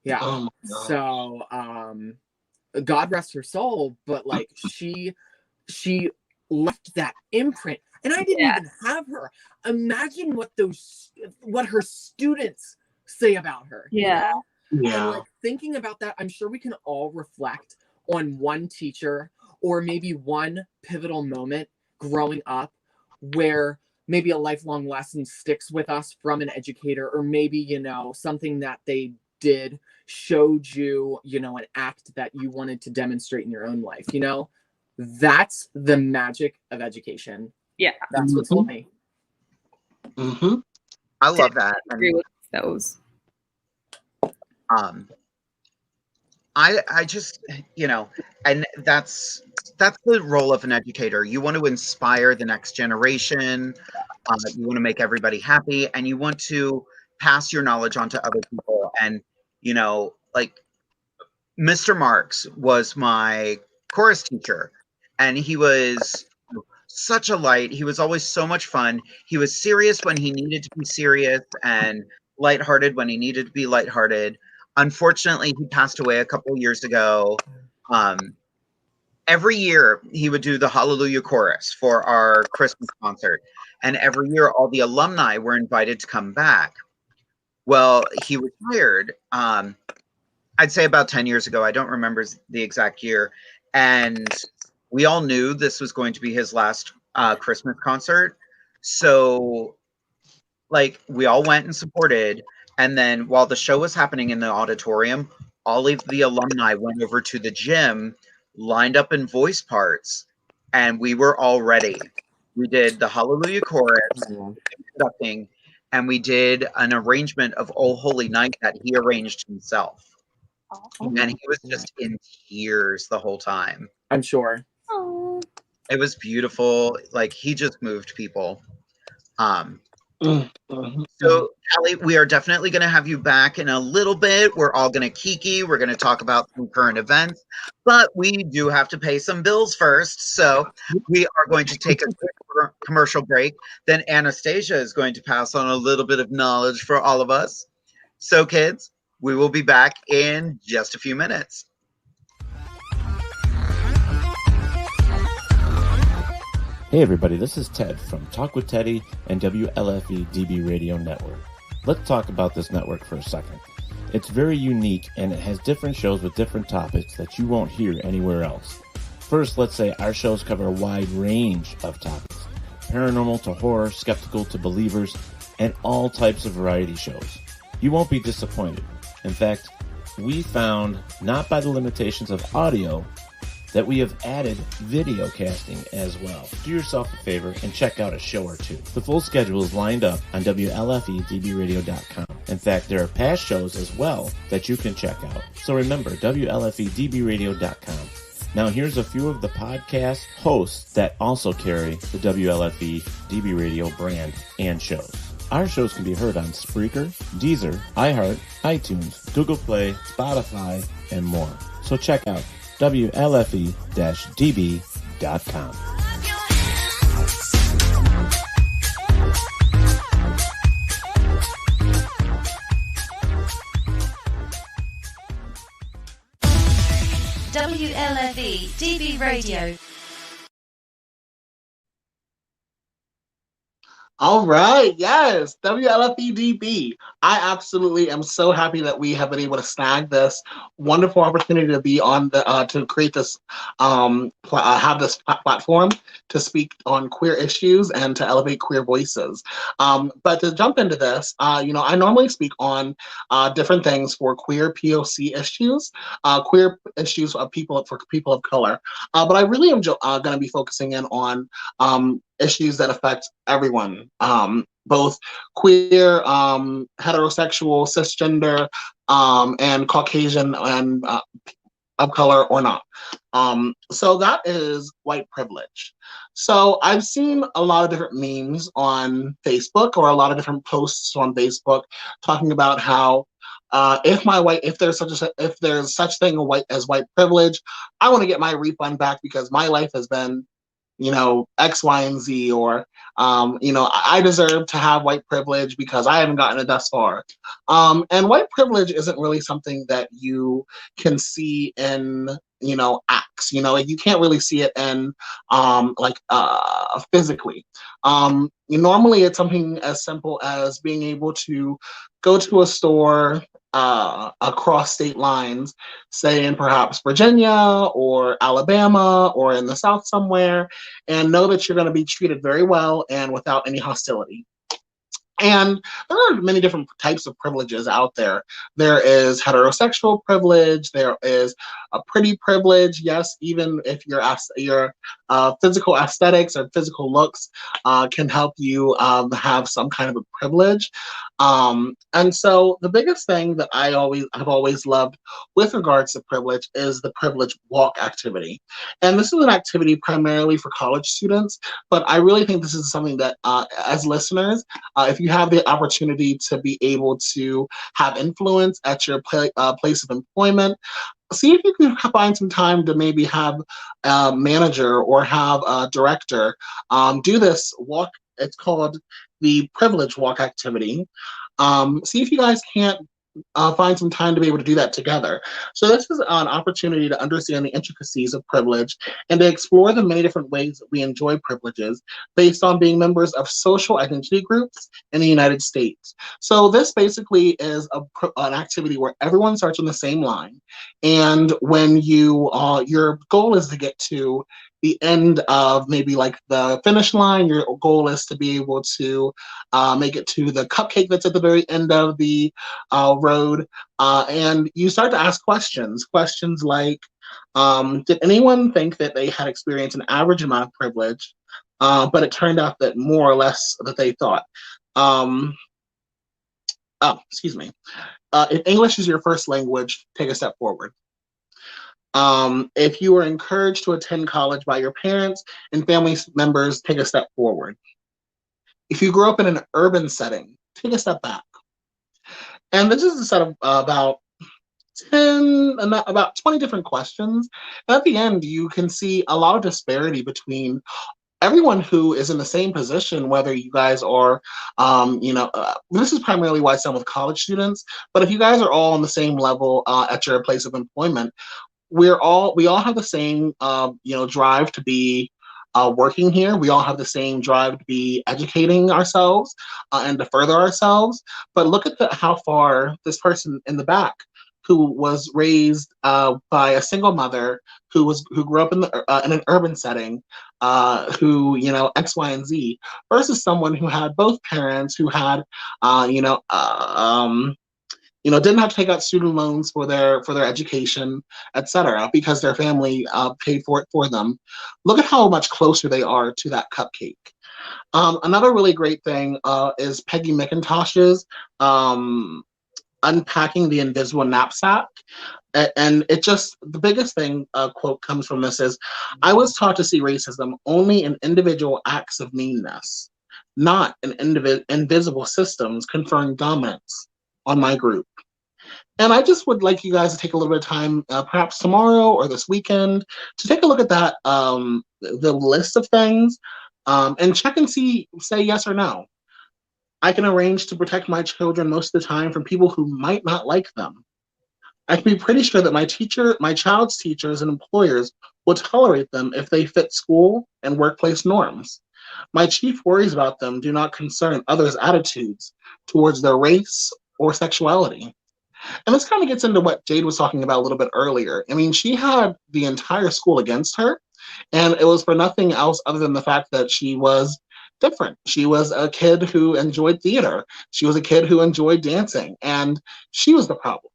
Yeah. Oh, so, God rest her soul, but she left that imprint, and I didn't even have her. Imagine what her students say about her. Yeah. Yeah. And thinking about that, I'm sure we can all reflect on one teacher or maybe one pivotal moment growing up where maybe a lifelong lesson sticks with us from an educator, or maybe, something that they did showed you, an act that you wanted to demonstrate in your own life, That's the magic of education. Yeah. That's what told me. Mm-hmm. I love that. Agree with those. I just, and that's the role of an educator. You want to inspire the next generation. You want to make everybody happy, and you want to pass your knowledge on to other people. And, like Mr. Marks was my chorus teacher, and he was such a light. He was always so much fun. He was serious when he needed to be serious and lighthearted when he needed to be lighthearted. Unfortunately, he passed away a couple of years ago. Every year, he would do the Hallelujah Chorus for our Christmas concert. And every year, all the alumni were invited to come back. Well, he retired, I'd say about 10 years ago. I don't remember the exact year. And we all knew this was going to be his last Christmas concert. So, we all went and supported. And then while the show was happening in the auditorium, all of the alumni went over to the gym, lined up in voice parts, and we were all ready. We did the Hallelujah Chorus, and we did an arrangement of Oh Holy Night that he arranged himself. And he was just in tears the whole time. I'm sure. Oh. It was beautiful. He just moved people. So, Callie, we are definitely going to have you back in a little bit. We're all going to kiki. We're going to talk about some current events, but we do have to pay some bills first. So we are going to take a quick commercial break. Then Anastasia is going to pass on a little bit of knowledge for all of us. So, kids, we will be back in just a few minutes. Hey everybody, this is Ted from Talk with Teddy and WLFE DB Radio Network. Let's talk about this network for a second. It's very unique and it has different shows with different topics that you won't hear anywhere else. First, let's say our shows cover a wide range of topics. Paranormal to horror, skeptical to believers, and all types of variety shows. You won't be disappointed. In fact, we found, not by the limitations of audio, that we have added video casting as well. Do yourself a favor and check out a show or two. The full schedule is lined up on WLFEDBRadio.com. In fact, there are past shows as well that you can check out. So remember, WLFEDBRadio.com. Now here's a few of the podcast hosts that also carry the WLFE DB Radio brand and shows. Our shows can be heard on Spreaker, Deezer, iHeart, iTunes, Google Play, Spotify, and more. So check out WLFE-DB.com. WLFE DB Radio. All right, yes, WLFEDB. I absolutely am so happy that we have been able to snag this wonderful opportunity to be on the to create this have this platform to speak on queer issues and to elevate queer voices. But to jump into this, I normally speak on different things for queer POC issues, queer issues of people of color. But I really am going to be focusing in on issues that affect everyone, both queer, heterosexual, cisgender, and Caucasian, and of color or not. So that is white privilege. So I've seen a lot of different memes on Facebook, or a lot of different posts on Facebook talking about how if there's such thing as white privilege, I want to get my refund back because my life has been X, Y, and Z, or, I deserve to have white privilege because I haven't gotten it thus far. And white privilege isn't really something that you can see in, looks. You can't really see it in physically. Normally, it's something as simple as being able to go to a store across state lines, say in perhaps Virginia or Alabama or in the South somewhere, and know that you're going to be treated very well and without any hostility. And there are many different types of privileges out there. There is heterosexual privilege. There is a pretty privilege. Yes, even if your physical aesthetics or physical looks can help you have some kind of a privilege. And so the biggest thing that I've always loved with regards to privilege is the privilege walk activity. And this is an activity primarily for college students, but I really think this is something that as listeners, if you have the opportunity to be able to have influence at your place of employment, see if you can find some time to maybe have a manager or have a director do this walk. It's called the privilege walk activity. See if you guys can't find some time to be able to do that together. So this is an opportunity to understand the intricacies of privilege and to explore the many different ways that we enjoy privileges based on being members of social identity groups in the United States. So this basically is an activity where everyone starts on the same line, and when your goal is to get to the end of maybe like the finish line, your goal is to be able to make it to the cupcake that's at the very end of the road. And you start to ask questions like, did anyone think that they had experienced an average amount of privilege, but it turned out that more or less that they thought? Excuse me. If English is your first language, take a step forward. If you were encouraged to attend college by your parents and family members, take a step forward. If you grew up in an urban setting, take a step back. And this is a set of about 20 different questions. And at the end, you can see a lot of disparity between everyone who is in the same position, whether you guys are, this is primarily why it's done with college students, but if you guys are all on the same level at your place of employment, we all have the same drive to be working here. We all have the same drive to be educating ourselves and to further ourselves. But look at how far this person in the back, who was raised by a single mother, who grew up in an urban setting, who X, Y, and Z, versus someone who had both parents, who had didn't have to take out student loans for their education, etc., because their family paid for it for them. Look at how much closer they are to that cupcake. Another really great thing is Peggy McIntosh's Unpacking the Invisible Knapsack. And the biggest thing, quote, comes from this is, I was taught to see racism only in individual acts of meanness, not in invisible systems conferring dominance on my group. And I just would like you guys to take a little bit of time, perhaps tomorrow or this weekend, to take a look at that, the list of things, and check and say yes or no. I can arrange to protect my children most of the time from people who might not like them. I can be pretty sure that my child's teachers and employers will tolerate them if they fit school and workplace norms. My chief worries about them do not concern others' attitudes towards their race or sexuality. And this kind of gets into what Jade was talking about a little bit earlier. I mean, she had the entire school against her, and it was for nothing else other than the fact that she was different. She was a kid who enjoyed theater. She was a kid who enjoyed dancing, and she was the problem.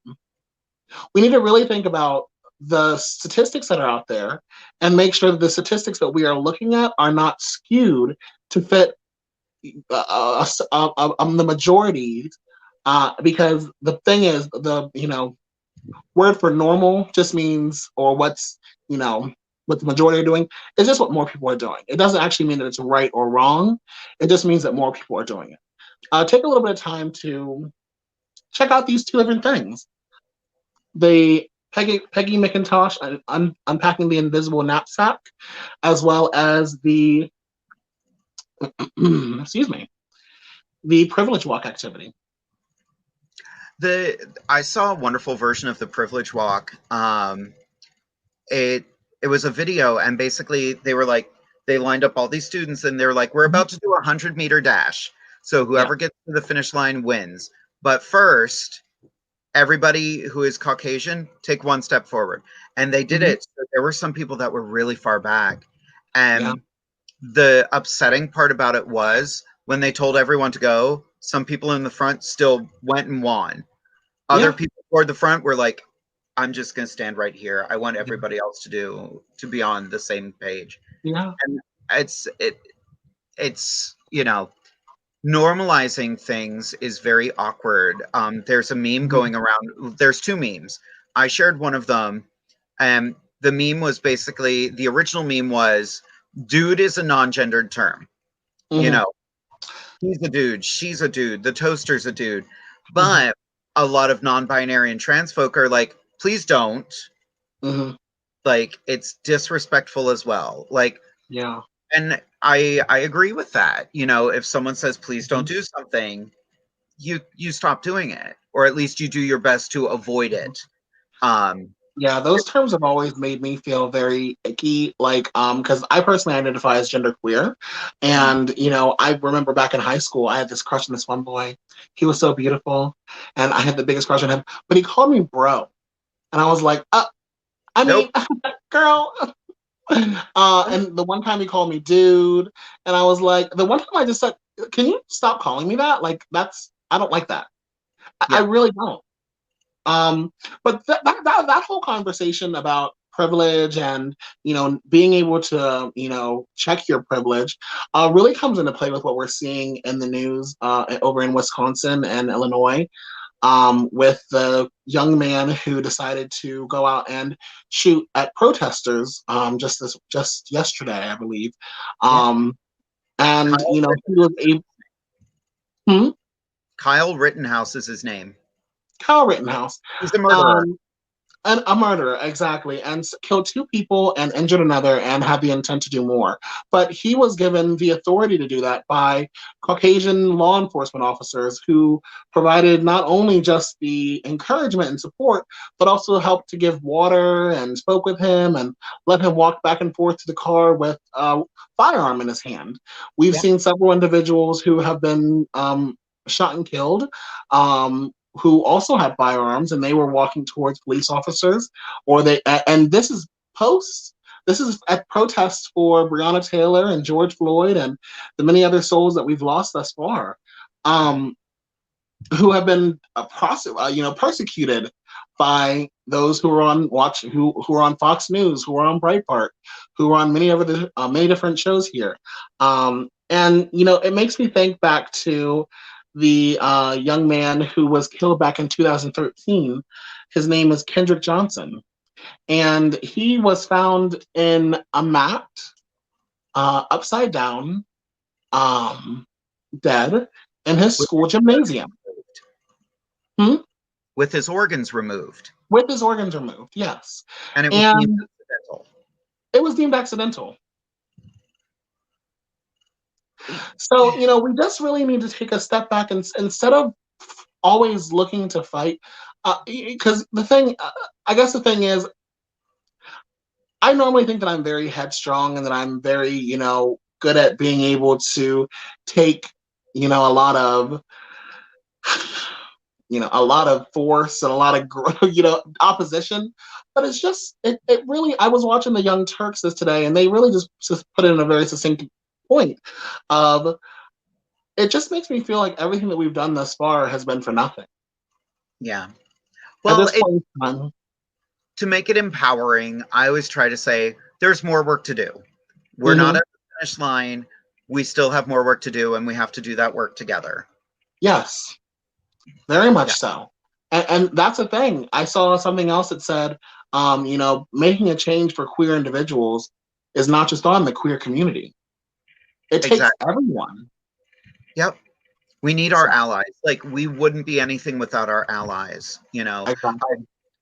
We need to really think about the statistics that are out there and make sure that the statistics that we are looking at are not skewed to fit the majority. Because the thing is, the word for normal just means, or what's what the majority are doing, is just what more people are doing. It doesn't actually mean that it's right or wrong. It just means that more people are doing it. Take a little bit of time to check out these two different things. The Peggy McIntosh Unpacking the Invisible Knapsack, as well as the excuse me, the privilege walk activity. I saw a wonderful version of the privilege walk. It it was a video, and basically they were like, they lined up all these students, and they're like, we're about to do a 100-meter dash. So whoever gets to the finish line wins. But first, everybody who is Caucasian, take one step forward. And they did it. So there were some people that were really far back. And the upsetting part about it was when they told everyone to go, some people in the front still went and won. Other people toward the front were like, I'm just going to stand right here. I want everybody else to be on the same page. Yeah. And it's, you know, normalizing things is very awkward. There's a meme going around. There's two memes. I shared one of them. And the meme was basically, the original meme was, dude is a non-gendered term. You know, he's a dude, she's a dude, the toaster's a dude. But a lot of non-binary and trans folk are like, please don't. Like, it's disrespectful as well. Like, and I agree with that. You know, if someone says, please don't do something, you stop doing it, or at least you do your best to avoid it. Yeah, those terms have always made me feel very icky, like, because I personally identify as genderqueer, and, you know, I remember back in high school, I had this crush on this one boy. He was so beautiful, and I had the biggest crush on him, but he called me bro, and I was like, I mean, girl. And the one time he called me dude, and I was like, the one time I just said, can you stop calling me that? Like, I don't like that. I really don't. But that whole conversation about privilege and, you know, being able to, you know, check your privilege really comes into play with what we're seeing in the news over in Wisconsin and Illinois, with the young man who decided to go out and shoot at protesters just yesterday, I believe. And, you know, he was able... Kyle Rittenhouse is his name. Kyle Rittenhouse. He's a murderer. And a murderer, exactly, and killed 2 people and injured another and had the intent to do more. But he was given the authority to do that by Caucasian law enforcement officers who provided not only just the encouragement and support, but also helped to give water and spoke with him and let him walk back and forth to the car with a firearm in his hand. We've seen several individuals who have been shot and killed, who also had firearms, and they were walking towards police officers, and this is at protests for Breonna Taylor and George Floyd and the many other souls that we've lost thus far, who have been persecuted by those who are on who are on Fox News, who are on Breitbart, who are on many different shows here, and you know, it makes me think back to the young man who was killed back in 2013. His name is Kendrick Johnson. And he was found in a mat, upside down, dead, in his school gymnasium. With his organs removed. With his organs removed, yes. And it was deemed accidental. It was deemed accidental. So, you know, we just really need to take a step back and instead of always looking to fight, because I guess the thing is, I normally think that I'm very headstrong and that I'm very, you know, good at being able to take, you know, a lot of force and a lot of, you know, opposition. But it's just, it really, I was watching the Young Turks today, and they really just put it in a very succinct point of, it just makes me feel like everything that we've done thus far has been for nothing. Yeah. Well, to make it empowering, I always try to say there's more work to do. We're not at the finish line. We still have more work to do, and we have to do that work together. Yes, very much so. And that's the thing. I saw something else that said, you know, making a change for queer individuals is not just on the queer community. It takes everyone. Yep. We need our allies. Like, we wouldn't be anything without our allies. You know,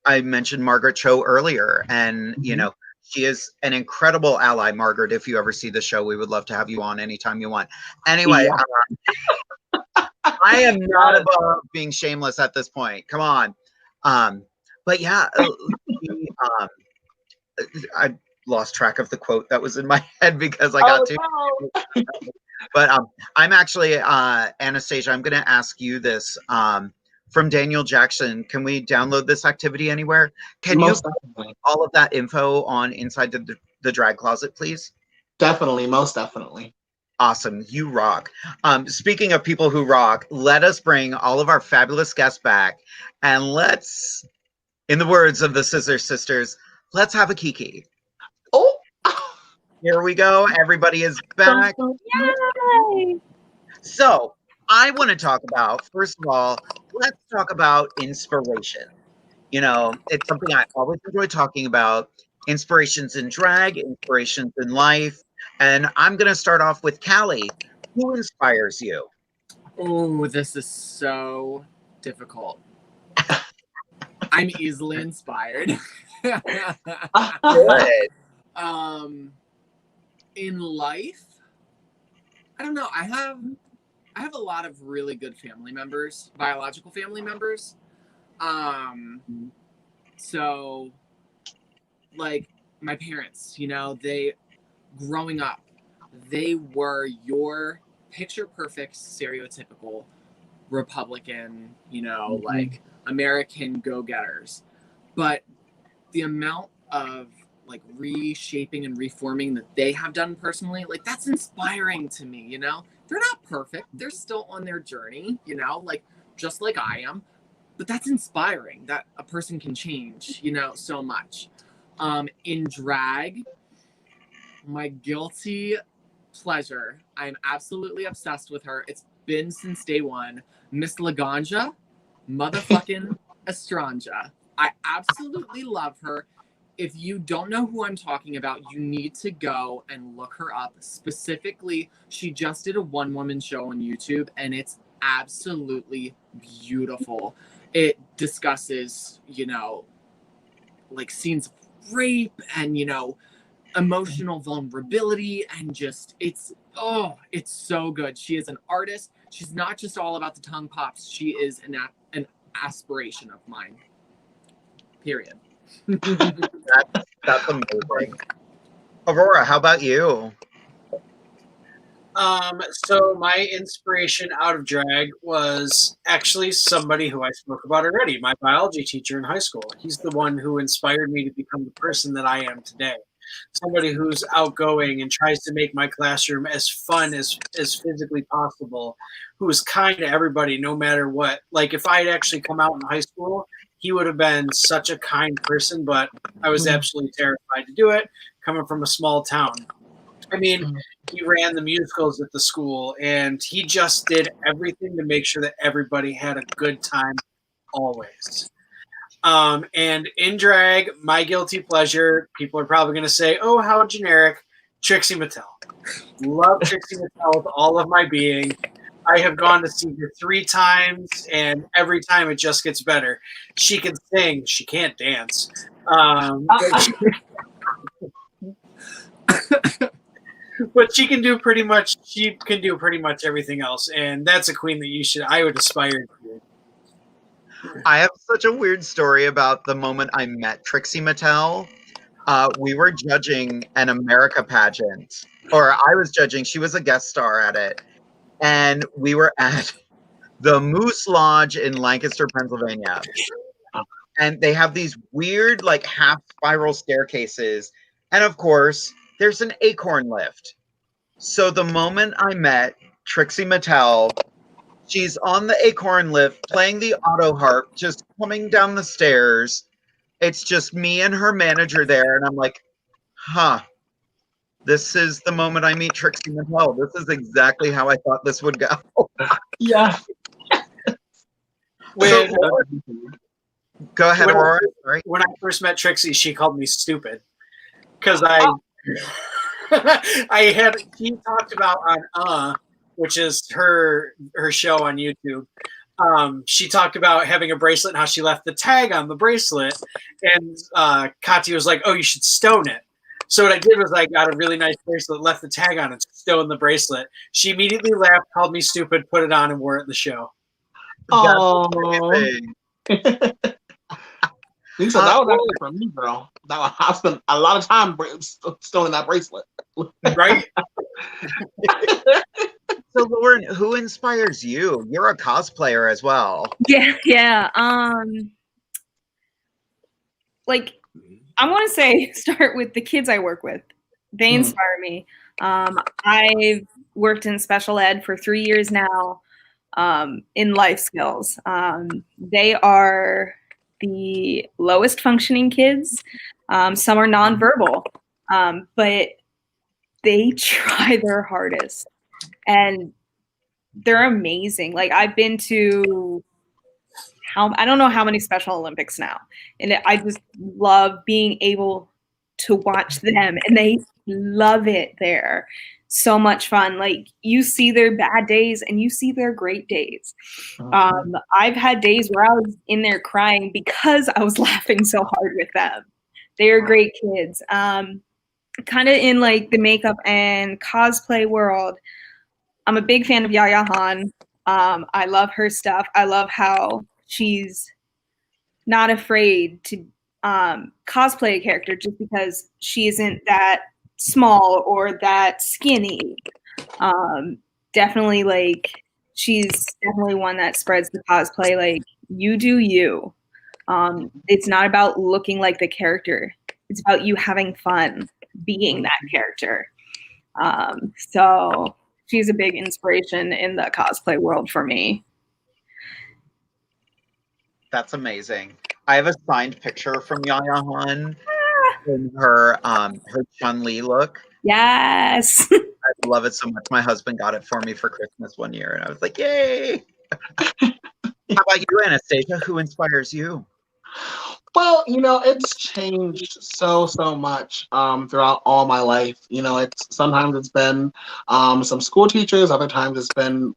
I mentioned Margaret Cho earlier, and, you know, she is an incredible ally. Margaret, if you ever see the show, we would love to have you on anytime you want. Anyway, I am not above being shameless at this point. Come on. But yeah, lost track of the quote that was in my head because I got to. But I'm actually Anastasia. I'm going to ask you this from Daniel Jackson. Can we download this activity anywhere? Can Most you definitely. put all of that info on inside the drag closet, please? Definitely, most definitely. Awesome. You rock. Speaking of people who rock, let us bring all of our fabulous guests back and let's, in the words of the Scissor Sisters, let's have a kiki. Oh, Here we go. Everybody is back. Yay! So I want to talk about, first of all, let's talk about inspiration. You know, it's something I always enjoy talking about. Inspirations in drag, inspirations in life. And I'm going to start off with Callie. Who inspires you? Oh, this is so difficult. I'm easily inspired. Good. In life, I don't know. I have a lot of really good family members, biological family members. So like my parents, you know, growing up, they were your picture perfect stereotypical Republican, you know, like American go-getters. But the amount of like reshaping and reforming that they have done personally, like that's inspiring to me, you know? They're not perfect. They're still on their journey, you know, like just like I am. But that's inspiring that a person can change, you know, so much. In drag, my guilty pleasure, I'm absolutely obsessed with her. It's been since day one. Miss Laganja, motherfucking Estranja. I absolutely love her. If you don't know who I'm talking about, you need to go and look her up. Specifically, she just did a one-woman show on YouTube, and it's absolutely beautiful. It discusses, you know, like scenes of rape and, you know, emotional vulnerability, and just it's so good. She is an artist. She's not just all about the tongue pops. She is an aspiration of mine. Period. That's amazing. Aurora, how about you? So my inspiration out of drag was actually somebody who I spoke about already, my biology teacher in high school. He's the one who inspired me to become the person that I am today. Somebody who's outgoing and tries to make my classroom as fun as physically possible, who is kind to everybody no matter what. Like if I had actually come out in high school, he would have been such a kind person, but I was absolutely terrified to do it, coming from a small town. I mean, he ran the musicals at the school, and he just did everything to make sure that everybody had a good time always. And in drag, my guilty pleasure, people are probably going to say, oh, how generic, Trixie Mattel. Love Trixie Mattel with all of my being. I have gone to see her 3 times, and every time it just gets better. She can sing. She can't dance. But she can do pretty much everything else, and that's a queen that I would aspire to. I have such a weird story about the moment I met Trixie Mattel. We were judging an America pageant, or I was judging. She was a guest star at it, and we were at the Moose Lodge in Lancaster, Pennsylvania. And they have these weird, like, half spiral staircases, and of course, there's an acorn lift. So the moment I met Trixie Mattel, she's on the acorn lift playing the auto harp, just coming down the stairs. It's just me and her manager there, and I'm like, huh, this is the moment I meet Trixie Mattel. This is exactly how I thought this would go. Yeah. Go ahead, Aurora. Sorry. When I first met Trixie, she called me stupid because he talked about on which is her show on YouTube. She talked about having a bracelet and how she left the tag on the bracelet, and Kati was like, "Oh, you should stone it." So what I did was I got a really nice bracelet, left the tag on, and stoned the bracelet. She immediately laughed, called me stupid, put it on, and wore it in the show. Oh. Lisa, that was actually for me, girl. I spent a lot of time stoning that bracelet. Right? So, Lauren, who inspires you? You're a cosplayer as well. Yeah. Like, I want to say, start with the kids I work with. They inspire me. I've worked in special ed for 3 years now, in life skills. They are the lowest functioning kids. Some are nonverbal, but they try their hardest, and they're amazing. Like, I've been to I don't know how many Special Olympics now, and I just love being able to watch them, and they love it there. So much fun. Like, you see their bad days and you see their great days. I've had days where I was in there crying because I was laughing so hard with them. They are great kids. Kind of in like the makeup and cosplay world, I'm a big fan of Yaya Han. I love her stuff. I love how she's not afraid to cosplay a character just because she isn't that small or that skinny. Definitely, like, she's definitely one that spreads the cosplay. Like, you do you. It's not about looking like the character. It's about you having fun being that character. So she's a big inspiration in the cosplay world for me. That's amazing. I have a signed picture from Yaya Han in her Chun-Li look. Yes. I love it so much. My husband got it for me for Christmas one year, and I was like, yay! How about you, Anastasia? Who inspires you? Well, it's changed so much throughout all my life. Sometimes it's been some school teachers, other times it's been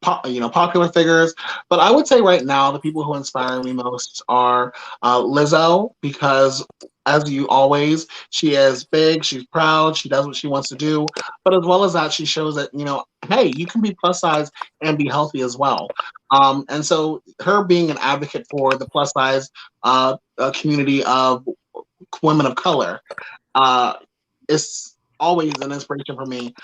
popular figures. But I would say right now the people who inspire me most are Lizzo, because as you always, she is big, she's proud, she does what she wants to do. But as well as that, she shows that, hey, you can be plus size and be healthy as well. And so her being an advocate for the plus size community of women of color is always an inspiration for me.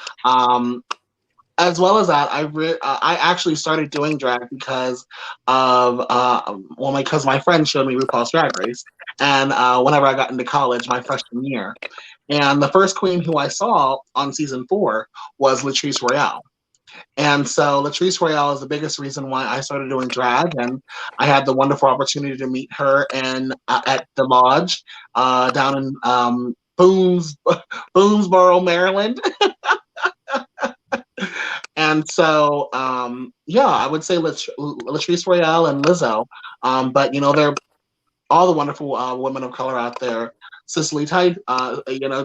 As well as that, I actually started doing drag because of because my friend showed me RuPaul's Drag Race, and whenever I got into college, my freshman year, and the first queen who I saw on season 4 was Latrice Royale. And so Latrice Royale is the biggest reason why I started doing drag, and I had the wonderful opportunity to meet her at the Lodge down in Boonesboro, Maryland. And so, I would say Latrice Royale and Lizzo. But they're all the wonderful women of color out there. Cicely Type, Oprah.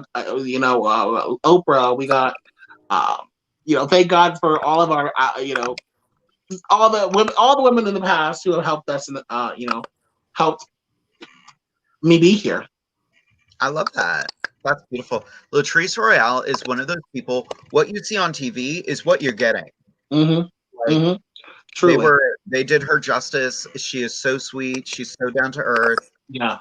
We got, thank God for all of our, all the women in the past who have helped us and helped me be here. I love that. That's beautiful. Latrice Royale is one of those people. What you see on TV is what you're getting. Truly. They did her justice. She is so sweet. She's so down to earth. Yes.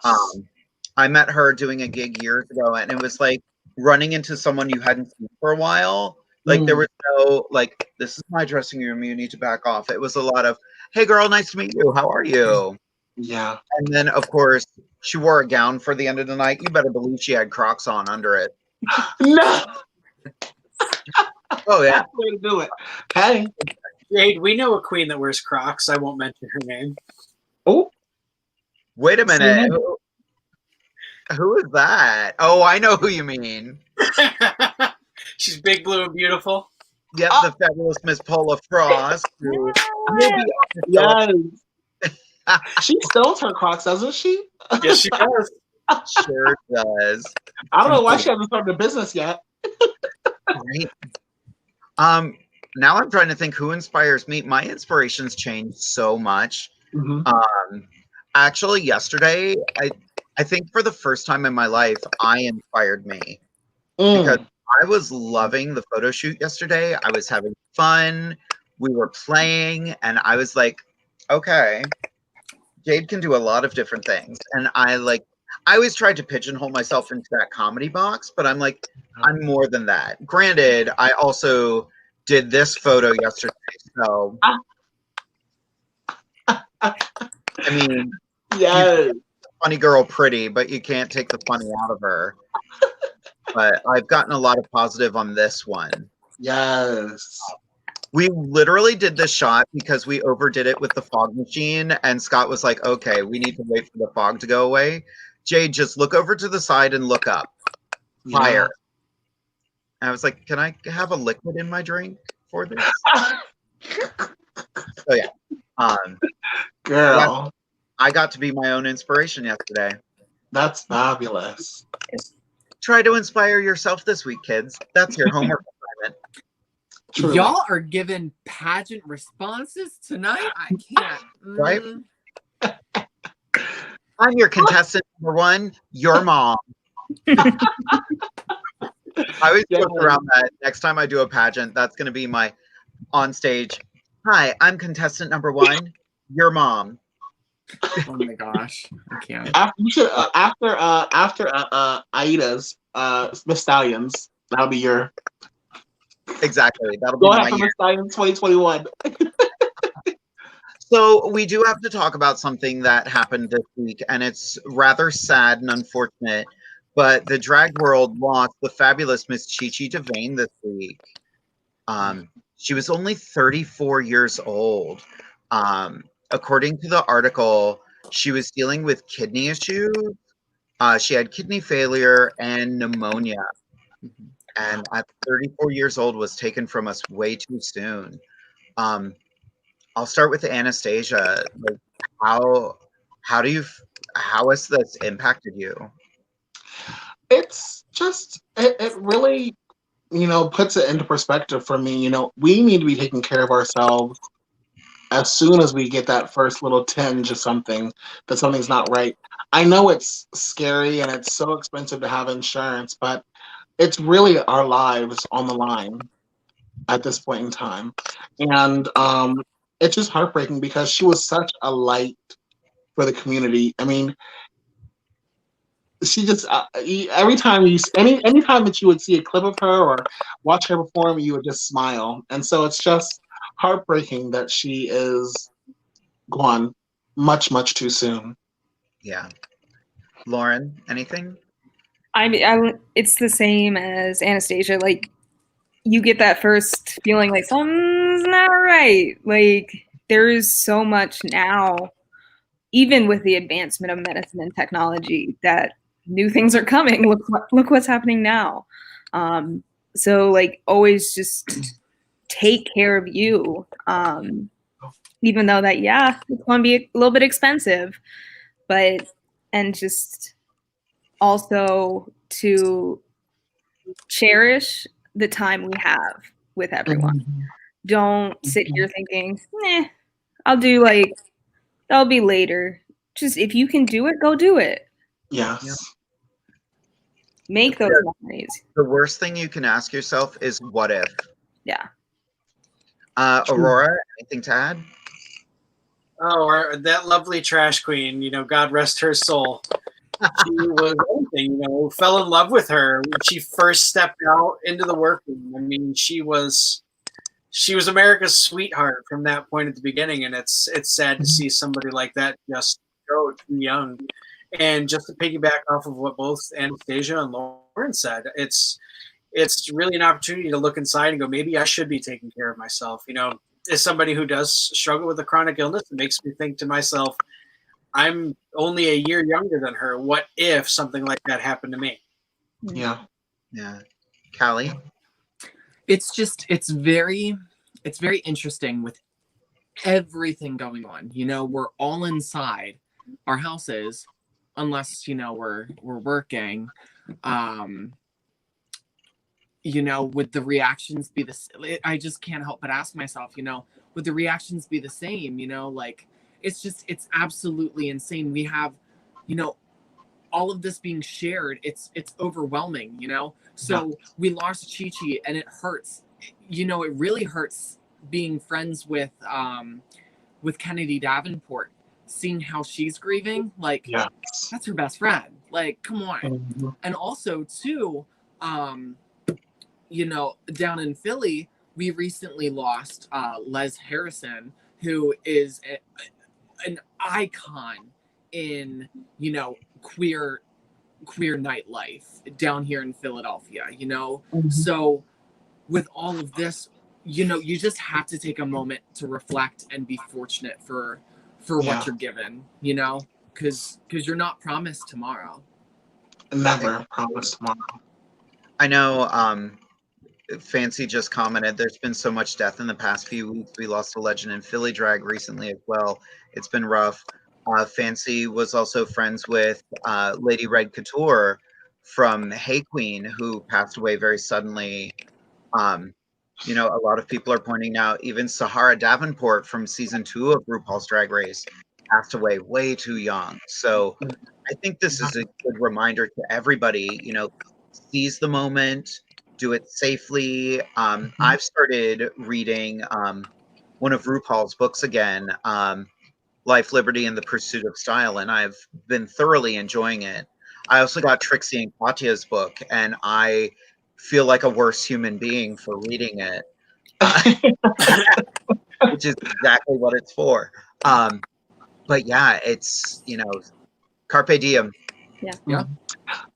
I met her doing a gig years ago, and it was like running into someone you hadn't seen for a while. Like there was no like, this is my dressing room, you need to back off. It was a lot of, hey girl, nice to meet you. How are you? Yeah. And then of course she wore a gown for the end of the night. You better believe she had Crocs on under it. No. Oh yeah. That's the way to do it. Hey. Jade, we know a queen that wears Crocs. I won't mention her name. Oh. Wait a minute. Who is that? Oh, I know who you mean. She's big, blue, and beautiful. Yep, the fabulous Miss Paula Frost. Yes. She sells her Crocs, doesn't she? Yes, she does. Sure does. I don't know why she hasn't started a business yet. Right. Now I'm trying to think who inspires me. My inspirations change so much. Actually, yesterday, I think for the first time in my life, I inspired me because I was loving the photo shoot yesterday. I was having fun. We were playing, and I was like, okay, Jade can do a lot of different things, and I always tried to pigeonhole myself into that comedy box, but I'm like, I'm more than that. Granted, I also did this photo yesterday, so I mean, Yes. funny girl pretty, but you can't take the funny out of her. But I've gotten a lot of positive on this one. Yes. We literally did this shot because we overdid it with the fog machine, and Scott was like, okay, we need to wait for the fog to go away. Jade, just look over to the side and look up. Higher. And I was like, can I have a liquid in my drink for this? So yeah. Girl. Yeah, I got to be my own inspiration yesterday. That's fabulous. Try to inspire yourself this week, kids. That's your homework assignment. Truly. Y'all are giving pageant responses tonight? I can't. Right? I'm your contestant number one, your mom. I always joke around that next time I do a pageant, that's going to be my on stage. Hi, I'm contestant number one, your mom. Oh my gosh, I can't. After Aida's Miss Stallions, that'll be your. Exactly. That'll Go be ahead my for Miss Stallions 2021. So we do have to talk about something that happened this week, and it's rather sad and unfortunate. But the drag world lost the fabulous Miss Chi-Chi DeVane this week. She was only 34 years old. According to the article, she was dealing with kidney issues. She had kidney failure and pneumonia. And at 34 years old was taken from us way too soon. I'll start with Anastasia. Like, how has this impacted you? It's just it really, puts it into perspective for me. We need to be taking care of ourselves as soon as we get that first little tinge of something that something's not right. I know it's scary and it's so expensive to have insurance, but it's really our lives on the line at this point in time. And it's just heartbreaking because she was such a light for the community. I mean, she just anytime that you would see a clip of her or watch her perform, you would just smile. And so it's just heartbreaking that she is gone much, much too soon. Yeah. Lauren, anything? It's the same as Anastasia. Like, you get that first feeling like something's not right. Like, there's so much now, even with the advancement of medicine and technology, that new things are coming. Look what's happening now. So like, always just take care of you. Even though that, yeah, it's going to be a little bit expensive, and just also to cherish the time we have with everyone. Mm-hmm. Don't sit here thinking, that'll be later. Just, if you can do it, go do it. Yes. Yeah. Make those memories. The worst thing you can ask yourself is, what if? Yeah. Aurora, anything to add? Oh, that lovely trash queen, God rest her soul. She was anything, fell in love with her when she first stepped out into the workroom. I mean, she was America's sweetheart from that point at the beginning, and it's sad to see somebody like that just go too young. And just to piggyback off of what both Anastasia and Lauren said, it's really an opportunity to look inside and go, maybe I should be taking care of myself. As somebody who does struggle with a chronic illness, it makes me think to myself, I'm only a year younger than her. What if something like that happened to me? Yeah. Yeah. Callie? It's very interesting with everything going on. We're all inside our houses, unless, we're working. Would the reactions be I just can't help but ask myself, would the reactions be the same? It's absolutely insane. We have, all of this being shared. It's overwhelming, So we lost Chi-Chi, and it hurts. It really hurts being friends with Kennedy Davenport, seeing how she's grieving, like Yes. that's her best friend. Like, come on. Mm-hmm. And also too, you know, down in Philly, we recently lost Les Harrison, who is an icon in, you know, queer nightlife down here in Philadelphia, you know? Mm-hmm. So with all of this, you know, you just have to take a moment to reflect and be fortunate for what you're given, you know? Because you're not promised tomorrow. Never promised tomorrow. I know Fancy just commented, there's been so much death in the past few weeks. We lost a legend in Philly drag recently as well. It's been rough. Fancy was also friends with Lady Red Couture from Hey Queen, who passed away very suddenly. You know, a lot of people are pointing out even Sahara Davenport from season 2 of RuPaul's Drag Race passed away way too young. So I think this is a good reminder to everybody, you know, seize the moment, do it safely. I've started reading one of RuPaul's books again, Life, Liberty, and the Pursuit of Style, and I've been thoroughly enjoying it. I also got Trixie and Katya's book, and I feel like a worse human being for reading it, which is exactly what it's for. But yeah, it's, you know, carpe diem. Yeah.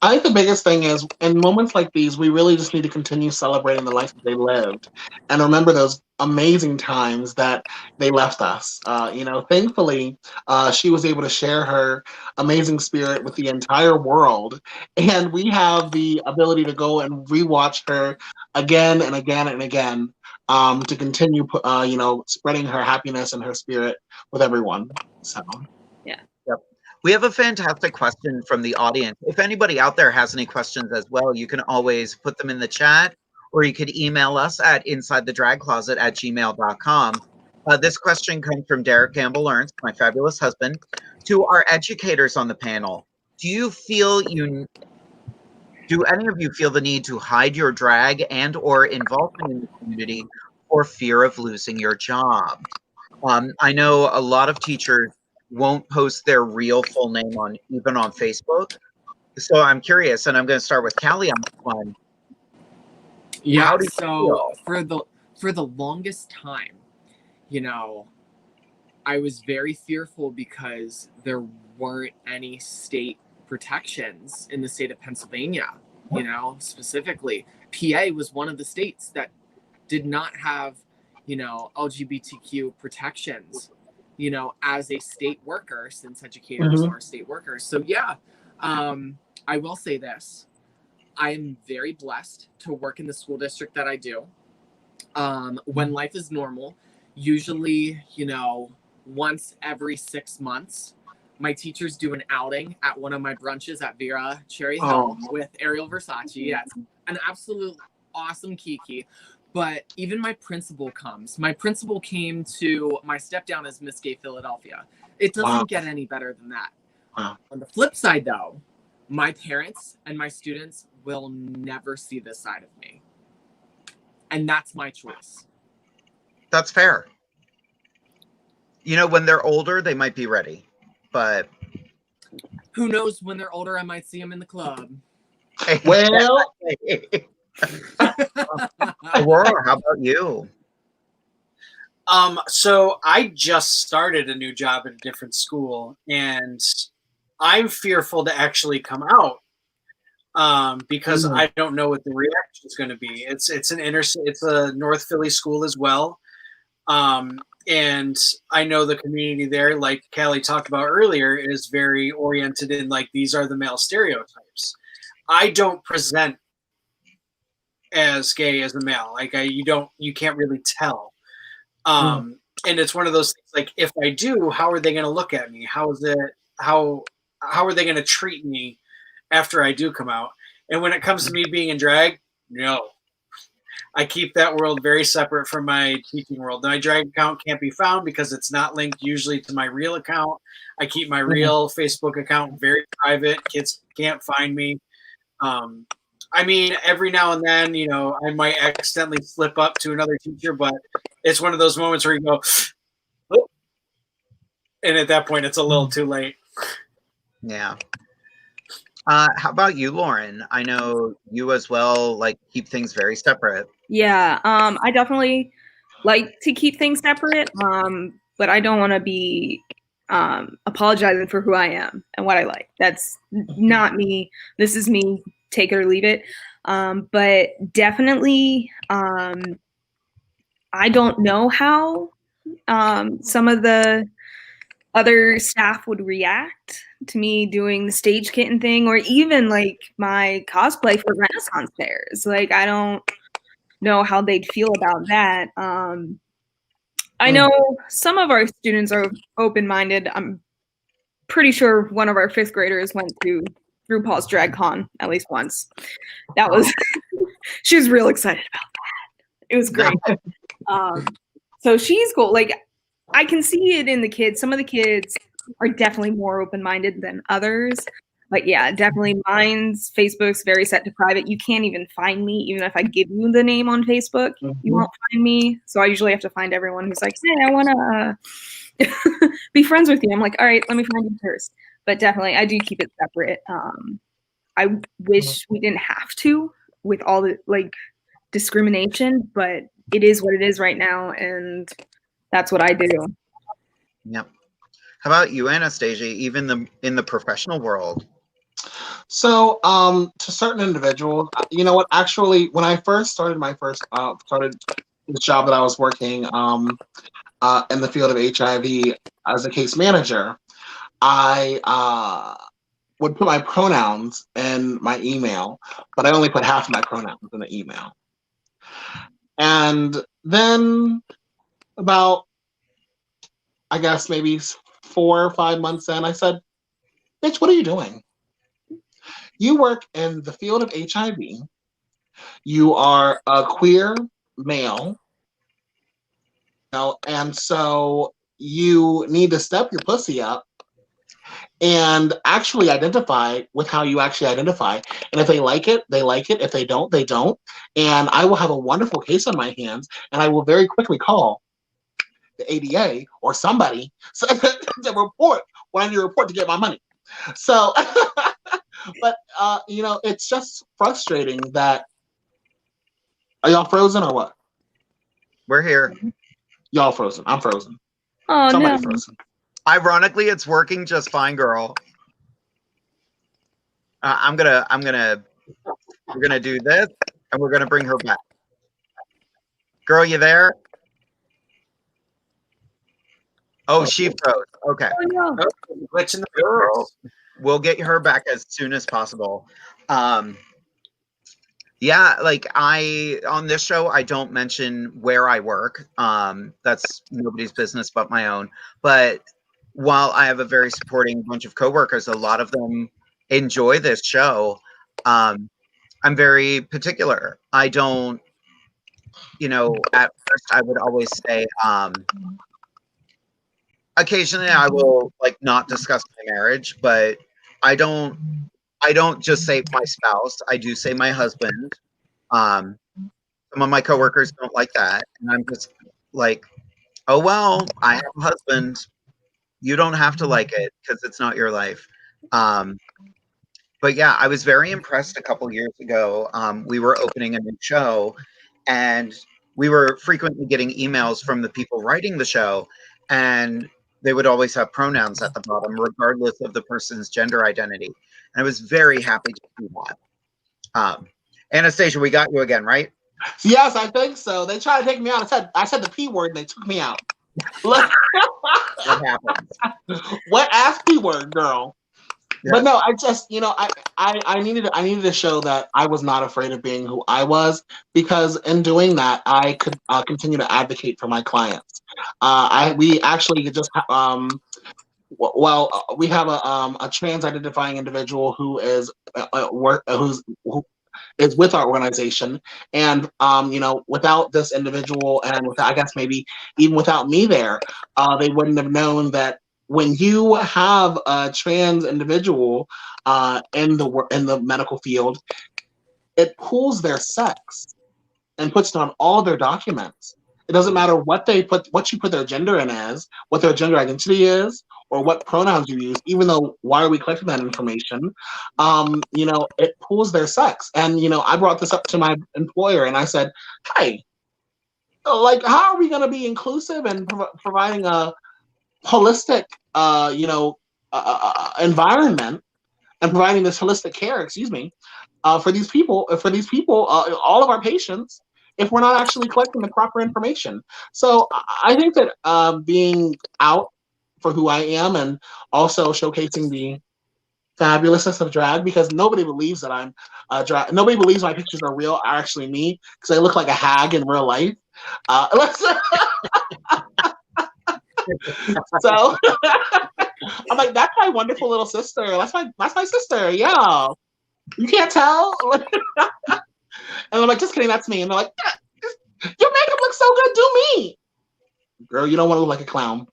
I think the biggest thing is in moments like these, we really just need to continue celebrating the life that they lived and remember those amazing times that they left us. You know, thankfully, she was able to share her amazing spirit with the entire world. And we have the ability to go and rewatch her again and again and again to continue, you know, spreading her happiness and her spirit with everyone. So. We have a fantastic question from the audience. If anybody out there has any questions as well, you can always put them in the chat, or you could email us at insidethedragcloset@gmail.com. This question comes from Derek Gamble Ernst, my fabulous husband. To our educators on the panel, do any of you feel the need to hide your drag and or involvement in the community for fear of losing your job? I know a lot of teachers won't post their real full name even on Facebook. So I'm curious, and I'm going to start with Callie on this one. Yeah, so for the longest time, you know, I was very fearful because there weren't any state protections in the state of Pennsylvania, you know, specifically. PA was one of the states that did not have, you know, LGBTQ protections, you know, as a state worker, since educators are state workers. So yeah, I will say this. I am very blessed to work in the school district that I do. When life is normal, usually, you know, once every 6 months, my teachers do an outing at one of my brunches at Vera Cherry Hill with Ariel Versace. Yeah, it's an absolute awesome kiki. But even my principal comes. My principal came to my step down as Miss Gay Philadelphia. It doesn't get any better than that. On the flip side, though, my parents and my students will never see this side of me. And that's my choice. That's fair. You know, when they're older, they might be ready. But who knows, when they're older, I might see them in the club. Well... Aurora, how about you? So I just started a new job at a different school, and I'm fearful to actually come out because I don't know what the reaction is going to be. It's a North Philly school as well, and I know the community there, like Callie talked about earlier, is very oriented in like these are the male stereotypes. I don't present as gay as a male, like you can't really tell, and it's one of those things, like if I do, how are they going to look at me? How are they going to treat me after I do come out? And when it comes to me being in drag, no, I keep that world very separate from my teaching world. My drag account can't be found because it's not linked usually to my real account. I keep my real Facebook account very private. Kids can't find me. I mean, every now and then, you know, I might accidentally slip up to another teacher, but it's one of those moments where you go, oh. And at that point, it's a little too late. Yeah. How about you, Lauren? I know you as well, like, keep things very separate. Yeah, I definitely like to keep things separate, but I don't want to be apologizing for who I am and what I like. That's not me. This is me. Take it or leave it. But definitely, I don't know how some of the other staff would react to me doing the stage kitten thing, or even like my cosplay for Renaissance fairs. Like, I don't know how they'd feel about that. I know some of our students are open-minded. I'm pretty sure one of our 5th graders went to RuPaul's Drag Con at least once. That was, she was real excited about that. It was great. So she's cool. Like, I can see it in the kids. Some of the kids are definitely more open-minded than others. But yeah, definitely mine's Facebook's very set to private. You can't even find me, even if I give you the name on Facebook, you won't find me. So I usually have to find everyone who's like, hey, I want to be friends with you. I'm like, all right, let me find you first. But definitely, I do keep it separate. I wish we didn't have to with all the like discrimination, but it is what it is right now, and that's what I do. Yep. How about you, Anastasia? Even in the professional world. So, to certain individuals, you know what? Actually, when I first started started the job that I was working in the field of HIV as a case manager, I would put my pronouns in my email, but I only put half of my pronouns in the email. And then about, I guess maybe 4 or 5 months in, I said, bitch, what are you doing? You work in the field of HIV. You are a queer male. And so you need to step your pussy up and actually identify with how you actually identify. And if they like it, they like it. If they don't, they don't. And I will have a wonderful case on my hands, and I will very quickly call the ADA or somebody to report when I need to report to get my money. So, but, it's just frustrating that, are y'all frozen or what? We're here. Y'all frozen. I'm frozen. Oh, Somebody no. frozen. Ironically, it's working just fine, girl. We're gonna do this, and we're gonna bring her back. Girl, you there? Oh, she froze. Okay. Oh, no. Glitch in the Girl, we'll get her back as soon as possible. Yeah, like on this show, I don't mention where I work. That's nobody's business but my own. But while I have a very supporting bunch of coworkers, a lot of them enjoy this show. I'm very particular. I don't, at first I would always say, occasionally I will like not discuss my marriage, but I don't just say my spouse. I do say my husband. Some of my coworkers don't like that, and I'm just like, oh well, I have a husband. You don't have to like it because it's not your life. But yeah, I was very impressed a couple years ago. We were opening a new show, and we were frequently getting emails from the people writing the show, and they would always have pronouns at the bottom, regardless of the person's gender identity. And I was very happy to see that. Anastasia, we got you again, right? Yes, I think so. They tried to take me out. I said the P word, and they took me out. What happens? What ass P word, girl? Yeah. But no, I just, I needed to show that I was not afraid of being who I was, because in doing that, I could continue to advocate for my clients. We actually just we have a trans identifying individual who is who is with our organization, and without this individual, and I guess maybe even without me there, they wouldn't have known that when you have a trans individual in the medical field, it pulls their sex and puts it on all their documents. It doesn't matter what you put their gender in as, what their gender identity is, or what pronouns you use, even though why are we collecting that information? It pulls their sex. And, I brought this up to my employer and I said, hey, like, how are we going to be inclusive and providing a holistic, environment and providing this holistic care, for these people, all of our patients, if we're not actually collecting the proper information. So I think that being out for who I am and also showcasing the fabulousness of drag, because nobody believes that I'm drag. Nobody believes my pictures are real, are actually me, because I look like a hag in real life. So I'm like, that's my wonderful little sister. That's my sister. Yeah, you can't tell. And I'm like, just kidding, that's me. And they're like, yeah, your makeup looks so good. Do me, girl. You don't want to look like a clown.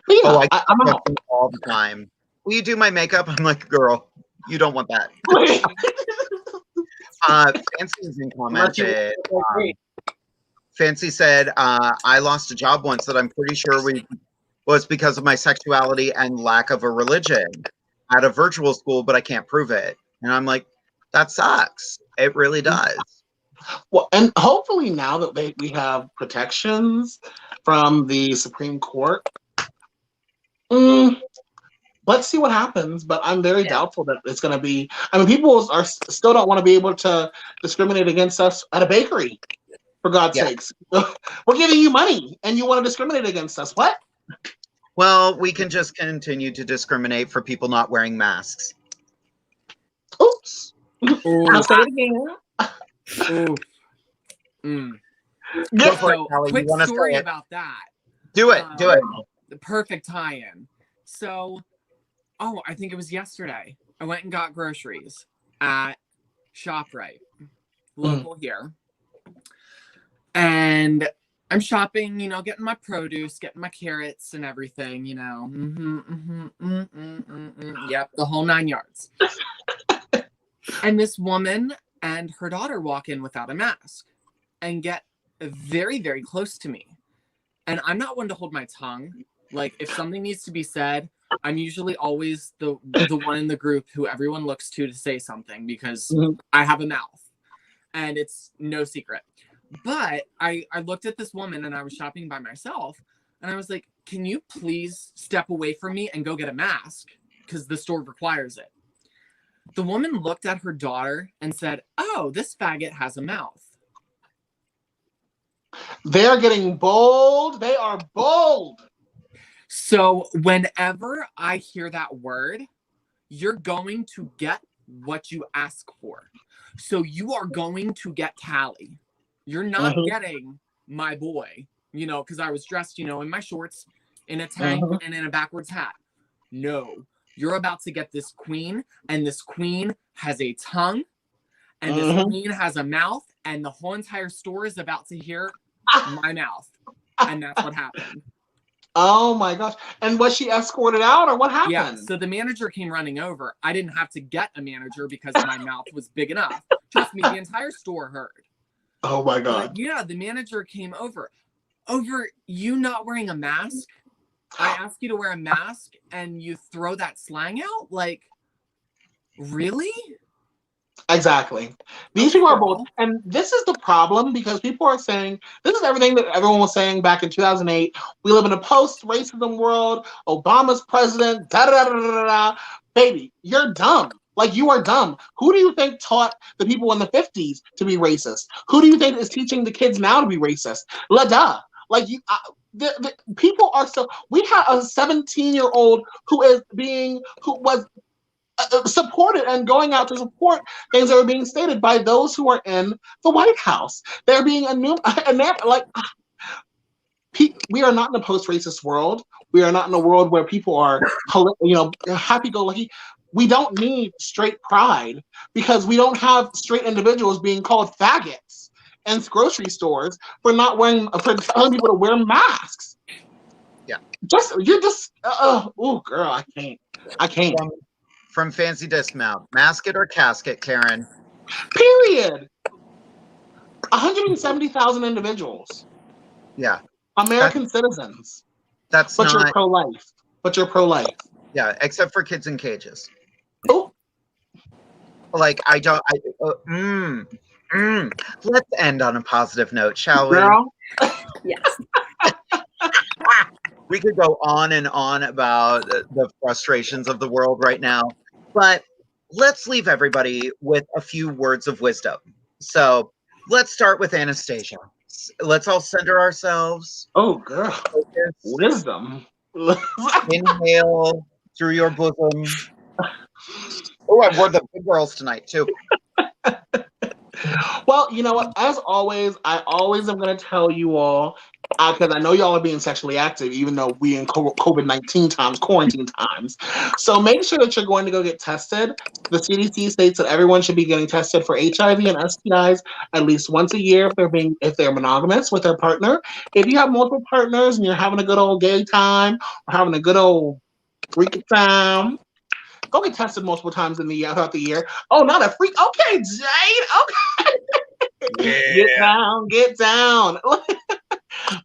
But yeah, I'm out all the time. Will you do my makeup? I'm like, girl, you don't want that. Fancy's in commented. Fancy said, I lost a job once that I'm pretty sure was because of my sexuality and lack of a religion at a virtual school, but I can't prove it. And I'm like, that sucks. It really does. Well, and hopefully now that we have protections from the Supreme Court, let's see what happens. But I'm very doubtful that it's going to be. I mean, people still don't want to be able to discriminate against us at a bakery. For God's sakes, we're giving you money, and you want to discriminate against us? What? Well, we can just continue to discriminate for people not wearing masks. Oops. I'll say it again. Quick story about that. Do it. The perfect tie-in. So, I think it was yesterday. I went and got groceries at ShopRite, local here. And I'm shopping, getting my produce, getting my carrots and everything, Yep, the whole 9 yards. And this woman and her daughter walk in without a mask and get very, very close to me. And I'm not one to hold my tongue. Like, if something needs to be said, I'm usually always the one in the group who everyone looks to say something because I have a mouth. And it's no secret. But I looked at this woman and I was shopping by myself and I was like, can you please step away from me and go get a mask? Because the store requires it. The woman looked at her daughter and said, oh, this faggot has a mouth. They're getting bold. They are bold. So whenever I hear that word, you're going to get what you ask for. So you are going to get Callie. You're not getting my boy, because I was dressed, in my shorts, in a tank, and in a backwards hat. No, you're about to get this queen, and this queen has a tongue, and this queen has a mouth, and the whole entire store is about to hear my mouth. And that's what happened. Oh my gosh. And was she escorted out, or what happened? Yeah, so the manager came running over. I didn't have to get a manager because my mouth was big enough. Trust me, the entire store heard. Oh my God. But yeah, the manager came over you not wearing a mask. I ask you to wear a mask and you throw that slang out? Like, really? Exactly. These people are both, and this is the problem because people are saying, this is everything that everyone was saying back in 2008. We live in a post-racism world. Obama's president, da-da-da-da-da-da. Baby, you're dumb. Like, you are dumb. Who do you think taught the people in the 50s to be racist? Who do you think is teaching the kids now to be racist? La-da. Like, the people are so... We have a 17-year-old who was supported and going out to support things that are being stated by those who are in the White House. They're being we are not in a post-racist world. We are not in a world where people are, happy-go-lucky. We don't need straight pride because we don't have straight individuals being called faggots in grocery stores for telling people to wear masks. Yeah. Oh, girl, I can't. From Fancy Dismount, mask it or casket, Karen. Period. 170,000 individuals. Yeah. American citizens. That's But not. you're pro-life. But you're pro-life. Yeah, except for kids in cages. Oh. Like, I don't. Let's end on a positive note, shall we? Girl. Yes. We could go on and on about the frustrations of the world right now, but let's leave everybody with a few words of wisdom. So let's start with Anastasia. Let's all center ourselves. Oh, girl. Focus. Wisdom. Inhale through your bosom. Oh, I wore the big girls tonight too. Well, you know what? As always, I always am going to tell you all, because I know y'all are being sexually active, even though we in COVID-19 times, quarantine times. So make sure that you're going to go get tested. The CDC states that everyone should be getting tested for HIV and STIs at least once a year if they're monogamous with their partner. If you have multiple partners and you're having a good old gay time or having a good old freaky time, go get tested multiple times throughout the year. Oh, not a freak. Okay, Jade. Okay. Yeah. Get down.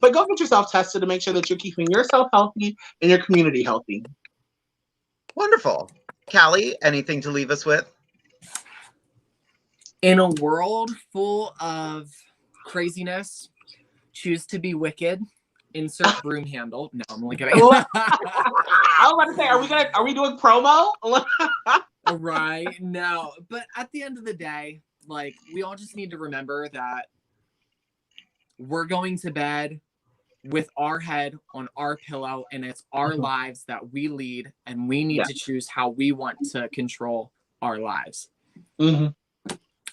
But go get yourself tested to make sure that you're keeping yourself healthy and your community healthy. Wonderful. Callie, anything to leave us with? In a world full of craziness, choose to be wicked. Insert broom handle. No, I'm only kidding. I was about to say, are we doing promo? Right. No. But at the end of the day, like, we all just need to remember that we're going to bed with our head on our pillow, and it's our lives that we lead, and we need to choose how we want to control our lives. Mm-hmm.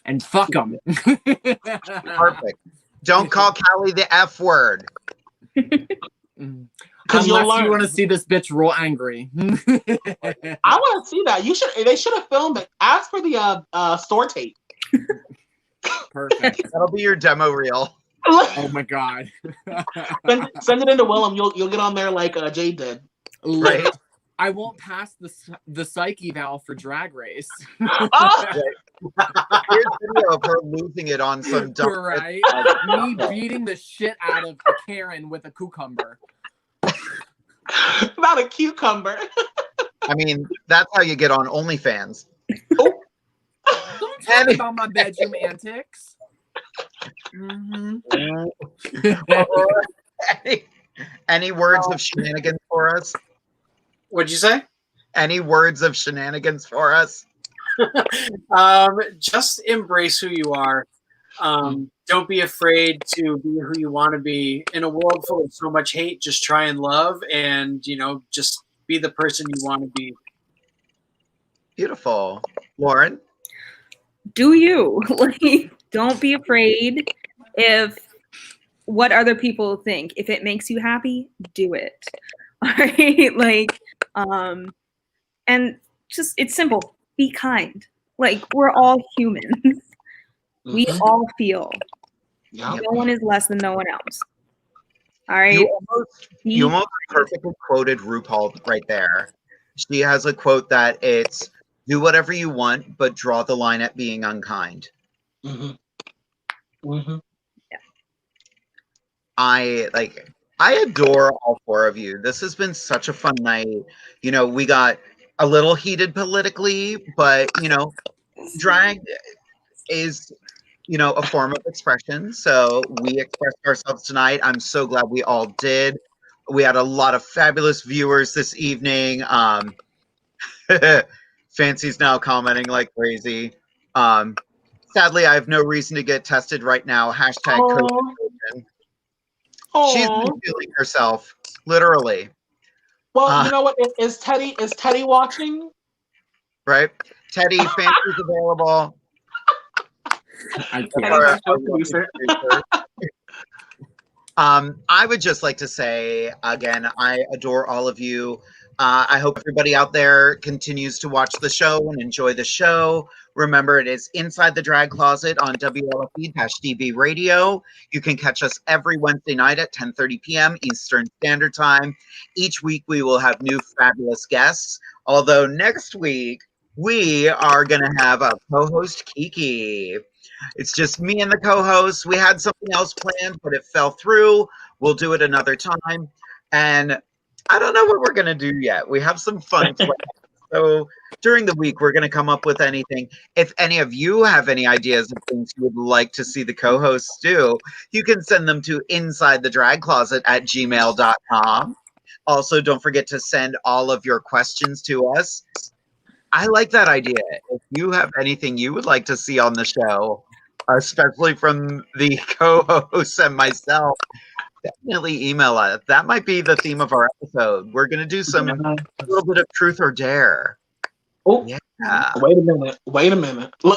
And fuck them. Perfect. Don't call Callie the F word. Unless you want to see this bitch roll angry. I want to see that. They should have filmed it. Ask for the store tape. Perfect. That'll be your demo reel. Oh my god. Send it into Willem. You'll get on there like Jade did. Right. I won't pass the psych eval for Drag Race. Here's video of her losing it on some dumb. Right? Me beating the shit out of a Karen with a cucumber. Not a cucumber. I mean, that's how you get on OnlyFans. Don't talk about my bedroom antics. Any words of shenanigans for us? What'd you say? Any words of shenanigans for us? Just embrace who you are. Don't be afraid to be who you want to be. In a world full of so much hate, just try and love, and just be the person you want to be. Beautiful. Lauren? Do you. Like, don't be afraid if what other people think. If it makes you happy, do it. All right? Like, and just, it's simple. Be kind. Like, we're all humans. We all feel. Yep. No one is less than no one else. All right? You almost perfectly quoted RuPaul right there. She has a quote that it's, do whatever you want, but draw the line at being unkind. Mm-hmm. Mm-hmm. Yeah. I adore all four of you. This has been such a fun night. We got a little heated politically, but drag is a form of expression. So we expressed ourselves tonight. I'm so glad we all did. We had a lot of fabulous viewers this evening. Fancy's now commenting like crazy. Sadly, I have no reason to get tested right now. Hashtag COVID. She's been feeling herself, literally. Well, you know what? Is Teddy watching? Right? Teddy, Fancy's available. I would just like to say, again, I adore all of you. I hope everybody out there continues to watch the show and enjoy the show. Remember, it is Inside the Drag Closet on WLFE-DB Radio. You can catch us every Wednesday night at 10:30 p.m. Eastern Standard Time. Each week, we will have new fabulous guests. Although next week, we are going to have a co-host, Kiki. It's just me and the co-host. We had something else planned, but it fell through. We'll do it another time. And I don't know what we're going to do yet. We have some fun plans. So during the week, we're going to come up with anything. If any of you have any ideas of things you would like to see the co-hosts do, you can send them to insidethedragcloset@gmail.com. Also, don't forget to send all of your questions to us. I like that idea. If you have anything you would like to see on the show, especially from the co-hosts and myself, definitely email us. That might be the theme of our episode. We're going to do a little bit of truth or dare. Oh, yeah. Wait a minute. Too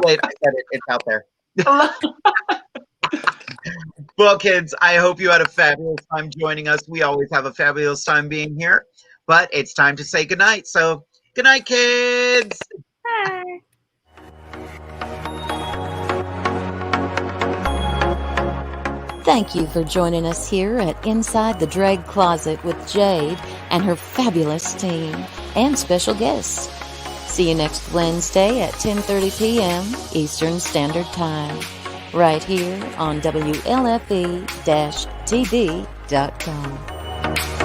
late. I said it. It's out there. Well, kids, I hope you had a fabulous time joining us. We always have a fabulous time being here, but it's time to say goodnight. So good night, kids. Bye. Thank you for joining us here at Inside the Drag Closet with Jade and her fabulous team and special guests. See you next Wednesday at 10:30 p.m. Eastern Standard Time, right here on WLFE-TV.com.